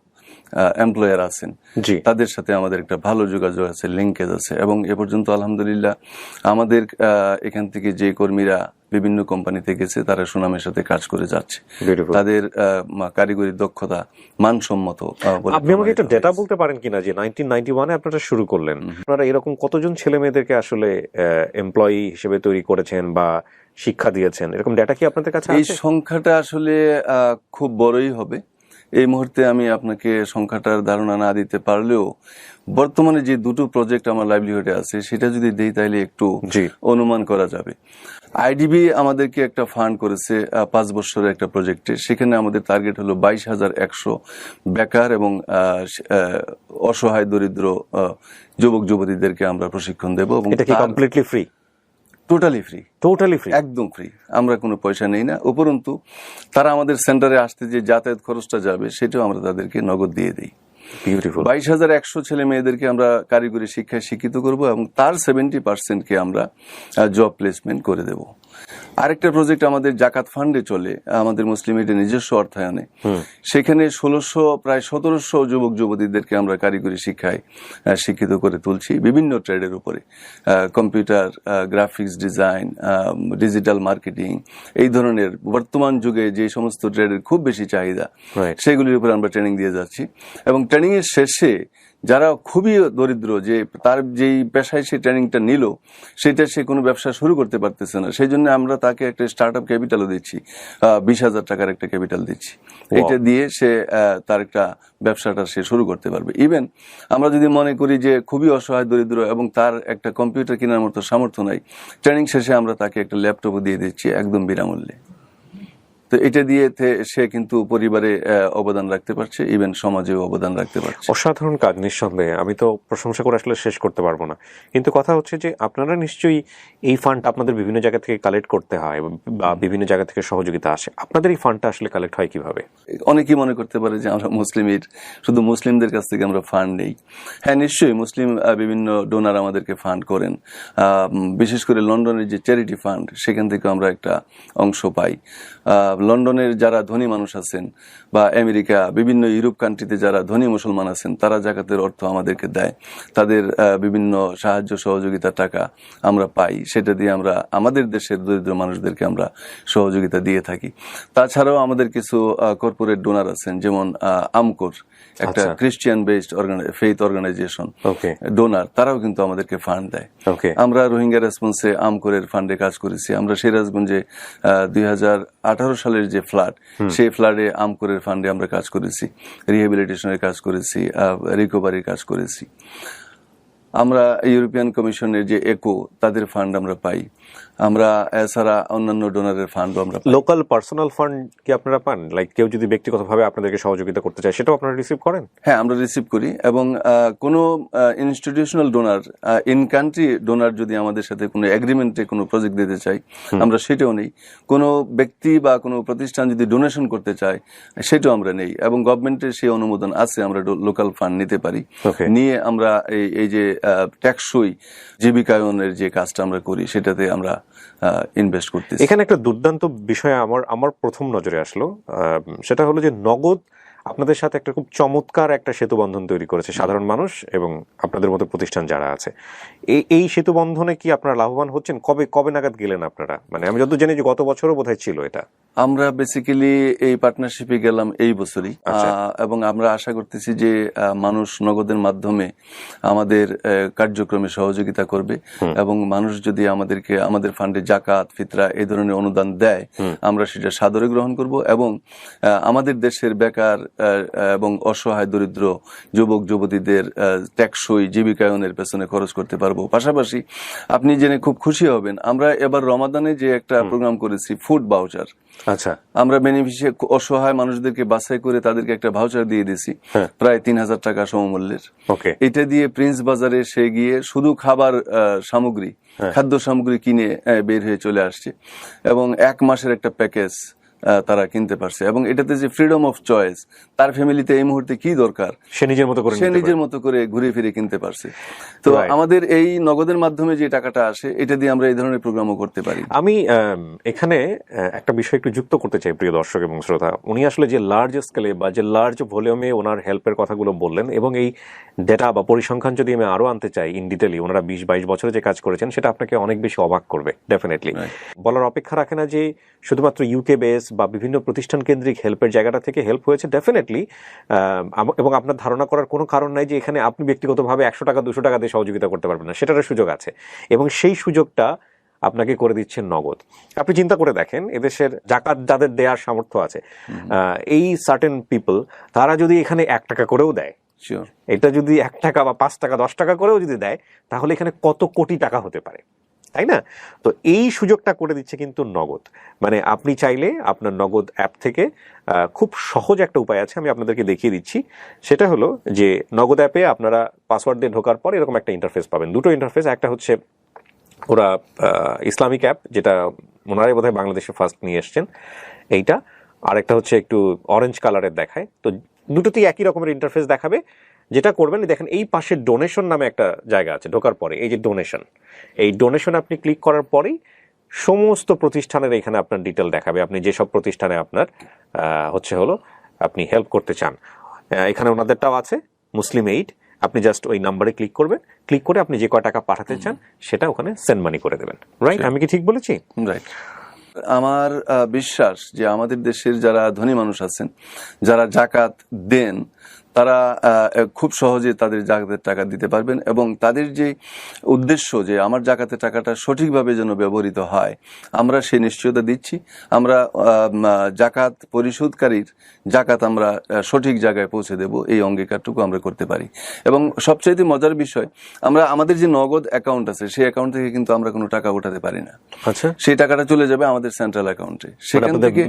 এমপ্লয়ার আছেন, তাদের সাথে আমাদের একটা ভালো যোগাযোগ আছে, লিঙ্কেজ আছে। এবং এ পর্যন্ত আলহামদুলিল্লাহ আমাদের এখান থেকে যে কর্মীরা বিভিন্ন কোম্পানিতে গেছে, তারা সুনামের সাথে কাজ করে যাচ্ছে। তাদের কারিগরি দক্ষতা মানসম্মত। আপনি আমাকে একটা ডেটা বলতে পারেন কিনা যে 1991-এ আপনারা শুরু করলেন, আপনারা এরকম কতজন ছেলে মেয়েদেরকে আসলে এমপ্লয়ি হিসেবে তৈরি করেছেন বা শিক্ষা দিয়েছেন, এরকম ডেটা কি আপনাদের কাছে আছে? এই সংখ্যাটা আসলে খুব বড়ই হবে। এই মুহূর্তে আমি আপনাকে সংখ্যাটার ধারণা না দিতে পারলেও বর্তমানে যে 2টো প্রজেক্ট আমার লাইভলিহুডে আছে, সেটা যদি দেই তাহলে একটু অনুমান করা যাবে। আইডিবি আমাদেরকে একটা ফান্ড করেছে 5 বছরের একটা প্রজেক্টে। সেখানে আমাদের টার্গেট হলো 22,100 বেকার এবং অসহায় দরিদ্র যুবক যুবতীদেরকে আমরা প্রশিক্ষণ দেব। এবং এটা কি completely free? Totally free. Totally free? একদম ফ্রি। আমরা কোনো পয়সা নেই না। উপরন্তু তারা আমাদের সেন্টারে আসতে যে যাতায়াত খরচটা যাবে, সেটাও আমরা তাদেরকে নগদ দিয়ে দিই। বিউটিফুল। 22,100 ছেলে মেয়েদেরকে আমরা কারিগরি শিক্ষায় শিক্ষিত করব, এবং তার 70%কে আমরা জব প্লেসমেন্ট করে দেব। আরেকটা প্রজেক্ট আমাদের জাকাত ফান্ডে চলে, আমাদের মুসলিম এইডের নিজস্ব অর্থায়নে। সেখানে প্রায় 1700 যুবক যুবতীদেরকে আমরা কারিগরি শিক্ষায় শিক্ষিত করে তুলছি বিভিন্ন ট্রেডের উপরে। Computer, graphics design, digital marketing, এই ধরনের বর্তমান যুগে যে সমস্ত ট্রেডের খুব বেশি চাহিদা, সেগুলির উপরে আমরা ট্রেনিং দিয়ে যাচ্ছি। এবং ট্রেনিং এর শেষে যারা খুবই দরিদ্র, যে তার যেই পেশায় সে ট্রেনিংটা নিল সেটা সে কোনো ব্যবসা শুরু করতে পারতেছে না, সেই জন্য আমরা তাকে একটা স্টার্ট আপ ক্যাপিটালও দিচ্ছি, 20,000 টাকার একটা ক্যাপিটাল দিচ্ছি। এটা দিয়ে সে তার একটা ব্যবসাটা সে শুরু করতে পারবে। ইভেন আমরা যদি মনে করি যে খুবই অসহায় দরিদ্র এবং তার একটা কম্পিউটার কেনার মতো সামর্থ্য নাই, ট্রেনিং শেষে আমরা তাকে একটা ল্যাপটপও দিয়ে দিচ্ছি একদম বিনামূল্যে। তো এটা দিয়ে সে কিন্তু পরিবারে অবদান রাখতে পারছে, ইভেন সমাজেও অবদান রাখতে পারছে। অসাধারণ কাজ নিঃসন্দেহে, আমি তো প্রশংসা করে আসলে শেষ করতে পারবো না। কিন্তু কথা হচ্ছে যে আপনারা নিশ্চয়ই এই ফান্ড আপনাদের বিভিন্ন জায়গা থেকে কালেক্ট করতে হয় বা বিভিন্ন জায়গা থেকে সহযোগিতা আসে, আপনাদের এই ফান্ডটা আসলে কালেক্ট হয় কিভাবে? অনেকেই মনে করতে পারে যে আমরা শুধু মুসলিমদের কাছ থেকে আমরা ফান্ড নেই। হ্যাঁ, নিশ্চয়ই মুসলিম বিভিন্ন ডোনার আমাদেরকে ফান্ড করেন, বিশেষ করে লন্ডনের যে চ্যারিটি ফান্ড সেখান থেকে আমরা একটা অংশ পাই। লন্ডনের যারা ধনী মানুষ আছেন বা আমেরিকা বিভিন্ন ইউরোপ কান্ট্রিতে যারা ধনী মুসলমান আছেন তারা জাকাতের অর্থ আমাদেরকে দেয়, তাদের বিভিন্ন সাহায্য সহযোগিতার টাকা আমরা পাই, সেটা দিয়ে আমরা আমাদের দেশের দরিদ্র মানুষদেরকে আমরা সহযোগিতা দিয়ে থাকি। তাছাড়াও আমাদের কিছু কর্পোরেট ডোনার আছেন, যেমন আমকোর একটা Christian based faith organization donor, তারাও কিন্তু আমাদেরকে ফান্ড দেয়। আমরা রোহিঙ্গা রেসপন্সে আমকোরের ফান্ডে কাজ করেছি। আমরা সিরাজগঞ্জে 2018 সালের যে ফ্লাড, সেই ফ্লাডে আমকোরের ফান্ডে আমরা কাজ করেছি, রিহ্যাবিলিটেশনের কাজ করেছি, রিকভারির কাজ করেছি। আমরা ইউরোপিয়ান কমিশনের যে একো তাদের ফান্ড আমরা পাই। আমরা এছাড়া অন্যান্য ডোনারের ফান্ডও আমরা পাই। লোকাল পার্সোনাল ফান্ড কি আপনারা পান? লাইক কেউ যদি ব্যক্তিগতভাবে আপনাদেরকে সহযোগিতা করতে চায় সেটাও আপনারা রিসিভ করেন? হ্যাঁ, আমরা রিসিভ করি। এবং কোনো institutional donor, in country donor যদি আমাদের সাথে কোনো এগ্রিমেন্টে কোনো প্রজেক্ট দিতে চাই আমরা সেটাও নেই। কোনো ব্যক্তি বা কোনো প্রতিষ্ঠান যদি ডোনেশন করতে চায় সেটাও আমরা নেই, এবং গভর্নমেন্টের সেই অনুমোদন আছে, আমরা লোকাল ফান্ড নিতে পারি। নিয়ে আমরা এই যে টেকসই জীবিকায়নের যে কাজটা আমরা করি সেটাতে আমরা ইনভেস্ট করতেছি। এখানে একটা দুর্দান্ত বিষয় আমার প্রথম নজরে আসলো, সেটা হলো যে নগদ আপনাদের সাথে একটা খুব চমৎকার একটা সেতু বন্ধন তৈরি করেছে সাধারণ মানুষ এবং আপনাদের মতো প্রতিষ্ঠান যারা আছে। এই সেতু বন্ধনে কি আপনারা লাভবান হচ্ছেন? কবে নাগাদ গেলেন আপনারা? মানে আমি যত জানি যে গত বছরও বোধহয় ছিল এটা। আমরা বেসিক্যালি এই পার্টনারশিপে গেলাম এই বছরই, এবং আমরা আশা করতেছি যে মানুষ নগদের মাধ্যমে আমাদের কার্যক্রমে সহযোগিতা করবে, এবং মানুষ যদি আমাদের ফান্ডে জাকাত, ফিতরা এই ধরনের অনুদান দেয় আমরা সেটা সাদরে গ্রহণ করব, এবং আমাদের দেশের বেকার এবং অসহায় দরিদ্র যুবক যুবতীদের টেকসই জীবিকায়নের পেছনে খরচ করতে পারবো। পাশাপাশি আপনি জেনে খুব খুশি হবেন, আমরা এবার রমাদানে যে একটা প্রোগ্রাম করেছি ফুড ভাউচার, আচ্ছা, আমরা বেনিফিশিয়ারি অসহায় মানুষদেরকে বাছাই করে তাদেরকে একটা ভাউচার দিয়ে দিছি প্রায় 3,000 টাকা সমমূল্যের। এটা দিয়ে প্রিন্স বাজারে সে গিয়ে শুধু খাবার সামগ্রী, খাদ্য সামগ্রী কিনে বের হয়ে চলে আসছে, এবং 1 মাসের একটা প্যাকেজ তারা কিনতে পারছে। এবং এটাতে যে ফ্রিডম অফ চয়েস, তার ফ্যামিলিতে এই মুহূর্তে কি দরকার সে নিজের মতো করে ঘুরে ফিরে কিনতে পারছে। তো আমাদের এই নগদের মাধ্যমে যে টাকাটা আসে এটা দিয়ে আমরা এই ধরনের প্রোগ্রামও করতে পারি। আমি এখানে একটা বিষয় একটু যুক্ত করতে চাই প্রিয় দর্শক এবং শ্রোতা। উনি আসলে যে লার্জ স্কেলে বা যে লার্জ ভলিউমে ওনার হেল্পের কথাগুলো বললেন, এবং এই ডেটা বা পরিসংখ্যান যদি আমি আরো আনতে চাই ইন ডিটেইলি, ওনারা 20-22 বছরে যে কাজ করেছেন সেটা আপনাকে অনেক বেশি অবাক করবে ডেফিনেটলি। বলার অপেক্ষা রাখে না যে শুধুমাত্র ইউকে বেস বা বিভিন্ন প্রতিষ্ঠান কেন্দ্রিক হেল্পের জায়গাটা থেকে হেল্প হয়েছে ডেফিনেটলি, এবং আপনার ধারণা করার কোনো কারণ নাই যে এখানে আপনি ব্যক্তিগতভাবে 100 টাকা 200 টাকা দিয়ে সহযোগিতা করতে পারবেন না, সেটারও সুযোগ আছে, এবং সেই সুযোগটা আপনাকে করে দিচ্ছেন নগদ। আপনি চিন্তা করে দেখেন, এদেশের জাকাত যাদের দেওয়ার সামর্থ্য আছে, এই সার্টেন পিপল, তারা যদি এখানে 1 টাকা করেও দেয়, এটা যদি 1 টাকা বা 5 টাকা 10 টাকা করেও যদি দেয়, তাহলে এখানে কত কোটি টাকা হতে পারে, তাই না? তো এই সুযোগটা করে দিচ্ছে কিন্তু নগদ। মানে আপনি চাইলে আপনার নগদ অ্যাপ থেকে খুব সহজ একটা উপায় আছে, আমি আপনাদেরকে দেখিয়ে দিচ্ছি। সেটা হলো যে নগদ অ্যাপে আপনারা পাসওয়ার্ড দিয়ে ঢোকার পর এরকম একটা ইন্টারফেস পাবেন, দুটো ইন্টারফেস। একটা হচ্ছে ওরা ইসলামিক অ্যাপ, যেটা ওনারাই বোধহয় বাংলাদেশে ফার্স্ট নিয়ে এসছেন এইটা, আর একটা হচ্ছে একটু অরেঞ্জ কালারের দেখায়। তো দুটোতেই একই রকমের ইন্টারফেস দেখাবে। যেটা করবেন, দেখেন এই পাশে ডোনেশন নামে একটা জায়গা আছে, ঢোকার পরে এই যে ডোনেশন, এই ডোনেশন আপনি ক্লিক করার পরেই সমস্ত প্রতিষ্ঠানের এখানে আপনার ডিটেল দেখাবে, আপনি যেসব প্রতিষ্ঠানে আপনার আপনি হেল্প করতে চান। এখানে ওনাদেরটাও আছে, মুসলিম এইড। আপনি জাস্ট ওই নাম্বারে ক্লিক করবেন, ক্লিক করে আপনি যে কয় টাকা পাঠাতে চান সেটা ওখানে সেন্ড মানি করে দেবেন। রাইট? আমি কি ঠিক বলেছি? রাইট। আমার বিশ্বাস যে আমাদের দেশের যারা ধনী মানুষ আছেন, যারা জাকাত দেন, তারা খুব সহজে তাদের জাকাতের টাকা দিতে পারবেন, এবং তাদের যে উদ্দেশ্য যে আমার জাকাতের টাকাটা সঠিকভাবে যেন ব্যবহৃত হয়, আমরা সেই নিশ্চয়তা দিচ্ছি। আমরা জাকাত পরিশোধকারীর জাকাত আমরা সঠিক জায়গায় পৌঁছে দেব, এই অঙ্গীকারটুকু আমরা করতে পারি। এবং সবচাইতে মজার বিষয়, আমরা আমাদের যে নগদ অ্যাকাউন্ট আছে সেই অ্যাকাউন্ট থেকে কিন্তু আমরা কোনো টাকা উঠাতে পারি না। আচ্ছা, সেই টাকাটা চলে যাবে আমাদের সেন্ট্রাল অ্যাকাউন্টে, সেখান থেকে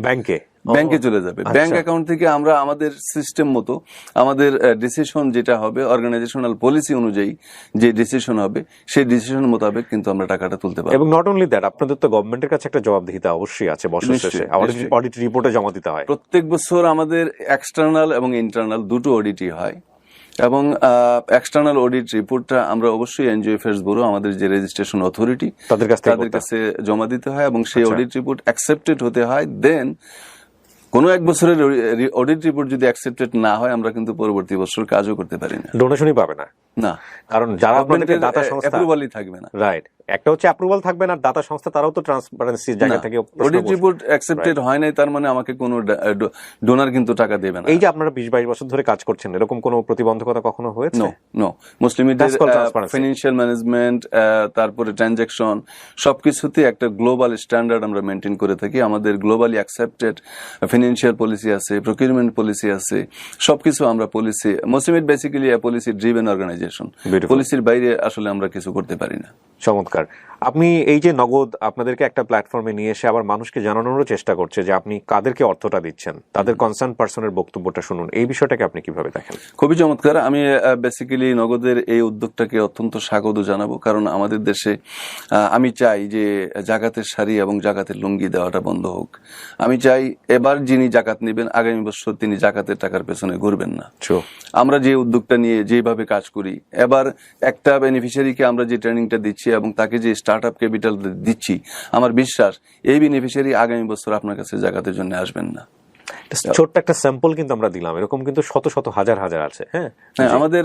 ব্যাংকে চলে যাবে। ব্যাংক অ্যাকাউন্ট থেকে আমরা আমাদের সিস্টেম মতো আমাদের ডিসিশন যেটা হবে, অর্গানাইজেশনাল পলিসি অনুযায়ী যে ডিসিশন হবে, সেই ডিসিশন মোতাবেক কিন্তু আমরা টাকাটা তুলতে পারবো। এবং নট অনলি দ্যাট, আপনাদের তো গভর্নমেন্টের কাছে একটা জবাবদিহিতা অবশ্যই আছে, বছর শেষে অডিট রিপোর্টে জমা দিতে হয়। প্রত্যেক বছর আমাদের এক্সটার্নাল এবং ইন্টারনাল দুটো অডিটই হয়, এবং এক্সটার্নাল অডিট রিপোর্টটা আমরা অবশ্যই এনজিও অ্যাফেয়ার্স ব্যুরো, আমাদের যে রেজিস্ট্রেশন অথরিটি, তাদের কাছে জমা দিতে হয়, এবং সেই অডিট রিপোর্ট অ্যাকসেপ্টেড হতে হয়। দেন কোনো এক বছরের অডিট রিপোর্ট যদি অ্যাকসেপ্টেড না হয়, আমরা কিন্তু পরবর্তী বছর কাজও করতে পারি না, ডোনেশনই পাবে না। না, কারণ যারা আপনাদেরকে দাতা সংস্থা, অ্যাপ্রুভালই থাকবে না। রাইট, একটা হচ্ছে অ্যাপ্রুভাল থাকবে না, দাতা সংস্থা তারাও তো ট্রান্সপারেন্সির জায়গা থেকে অডিট রিপোর্ট অ্যাকসেপ্টেড হয় নাই তার মানে আমাকে কোনো ডোনার কিন্তু টাকা দেবে না। এই যে আপনারা 20-22 বছর ধরে কাজ করছেন, এরকম কোনো প্রতিবন্ধকতা কখনো হয়েছে? নো। মুসলিম মিডিয়ার ফাইন্যান্সিয়াল ম্যানেজমেন্ট, তারপরে ট্রানজাকশন, সবকিছুতে একটা গ্লোবাল স্ট্যান্ডার্ড আমরা মেনটেন করে থাকি। আমাদের গ্লোবালি অ্যাকসেপ্টেড ফাইন্যান্সিয়াল পলিসি আছে, প্রকিউরমেন্ট পলিসি আছে, সবকিছু আমরা policy, Muslim aid basically policy driven organisation, পলিসির বাইরে আসলে আমরা কিছু করতে পারি না। চমৎকার। আপনি এই যে নগদ আপনাদেরকে একটা প্ল্যাটফর্মে নিয়ে এসে আবার মানুষকে জানানোরও চেষ্টা করছে যে আপনি কাদেরকে অর্থটা দিচ্ছেন, তাদের কনসার্ন পার্সনের বক্তব্যটা শুনুন, এই বিষয়টাকে আপনি কিভাবে দেখেন? খুবই চমৎকার। আমি বেসিক্যালি নগদের এই উদ্যোগটাকে অত্যন্ত স্বাগত জানাবো, কারণ আমাদের দেশে আমি চাই যে জাকাতের শাড়ি এবং জাকাতের লুঙ্গি দেওয়াটা বন্ধ হোক। আমি চাই এবার যিনি জাকাত নেবেন, আগামী বছর তিনি জাকাতের টাকার পেছনে ঘুরবেন না। আমরা যে উদ্যোগটা নিয়ে যেভাবে কাজ করি, এবার একটা বেনিফিশিয়ারিকে আমরা যে ট্রেনিংটা দিচ্ছি এবং তাকে যে স্টার্ট আপ ক্যাপিটাল দিচ্ছি, আমার বিশ্বাস এই বেনিফিশিয়ারি আগামী বছর আপনার কাছে জাকাতের জন্য আসবেন না। ছোট্ট একটা স্যাম্পল কিন্তু আমরা দিলাম, এরকম কিন্তু শত শত হাজার হাজার আছে। হ্যাঁ, আমাদের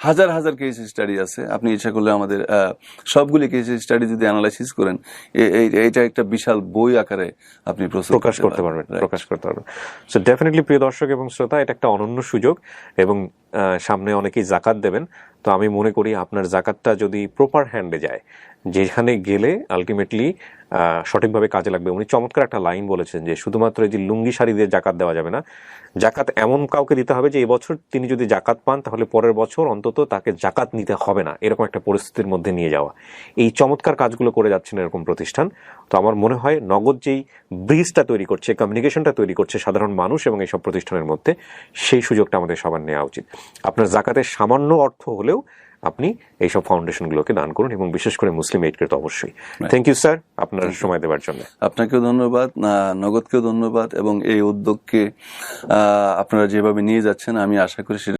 হাজার হাজার কেস স্টাডি আছে। আপনি ইচ্ছা করলে আমাদের সবগুলি কেস স্টাডি যদি অ্যানালাইসিস করেন, এটা একটা বিশাল বই আকারে আপনি প্রকাশ করতে পারবেন। সো ডেফিনেটলি প্রিয় দর্শক এবং শ্রোতা, এটা একটা অনন্য সুযোগ, এবং সামনে অনেকেই জাকাত দেবেন। তো আমি মনে করি আপনার জাকাতটা যদি প্রপার হ্যান্ডে যায়, যেখানে গেলে আলটিমেটলি সঠিকভাবে কাজে লাগবে। উনি চমৎকার একটা লাইন বলেছেন যে শুধুমাত্র এই যে লুঙ্গি শাড়ি দিয়ে জাকাত দেওয়া যাবে না, জাকাত এমন কাউকে দিতে হবে যে এবছর তিনি যদি জাকাত পান তাহলে পরের বছর অন্তত তাকে জাকাত নিতে হবে না, এরকম একটা পরিস্থিতির মধ্যে নিয়ে যাওয়া। এই চমৎকার কাজগুলো করে যাচ্ছেন এরকম প্রতিষ্ঠান। তো আমার মনে হয় নগদ যেই ব্রিজটা তৈরি করছে, কমিউনিকেশনটা তৈরি করছে সাধারণ মানুষ এবং এইসব প্রতিষ্ঠানের মধ্যে, সেই সুযোগটা আমাদের সবার নেওয়া উচিত। আপনার জাকাতের সামান্য অর্থ হলেও আপনি এইসব ফাউন্ডেশনগুলোকে দান করুন, এবং বিশেষ করে মুসলিম এইডকে তো অবশ্যই। থ্যাংক ইউ স্যার, আপনার সময় দেওয়ার জন্য। আপনাকেও ধন্যবাদ, নগদকেও ধন্যবাদ, এবং এই উদ্যোগকে আপনারা যেভাবে নিয়ে যাচ্ছেন আমি আশা করি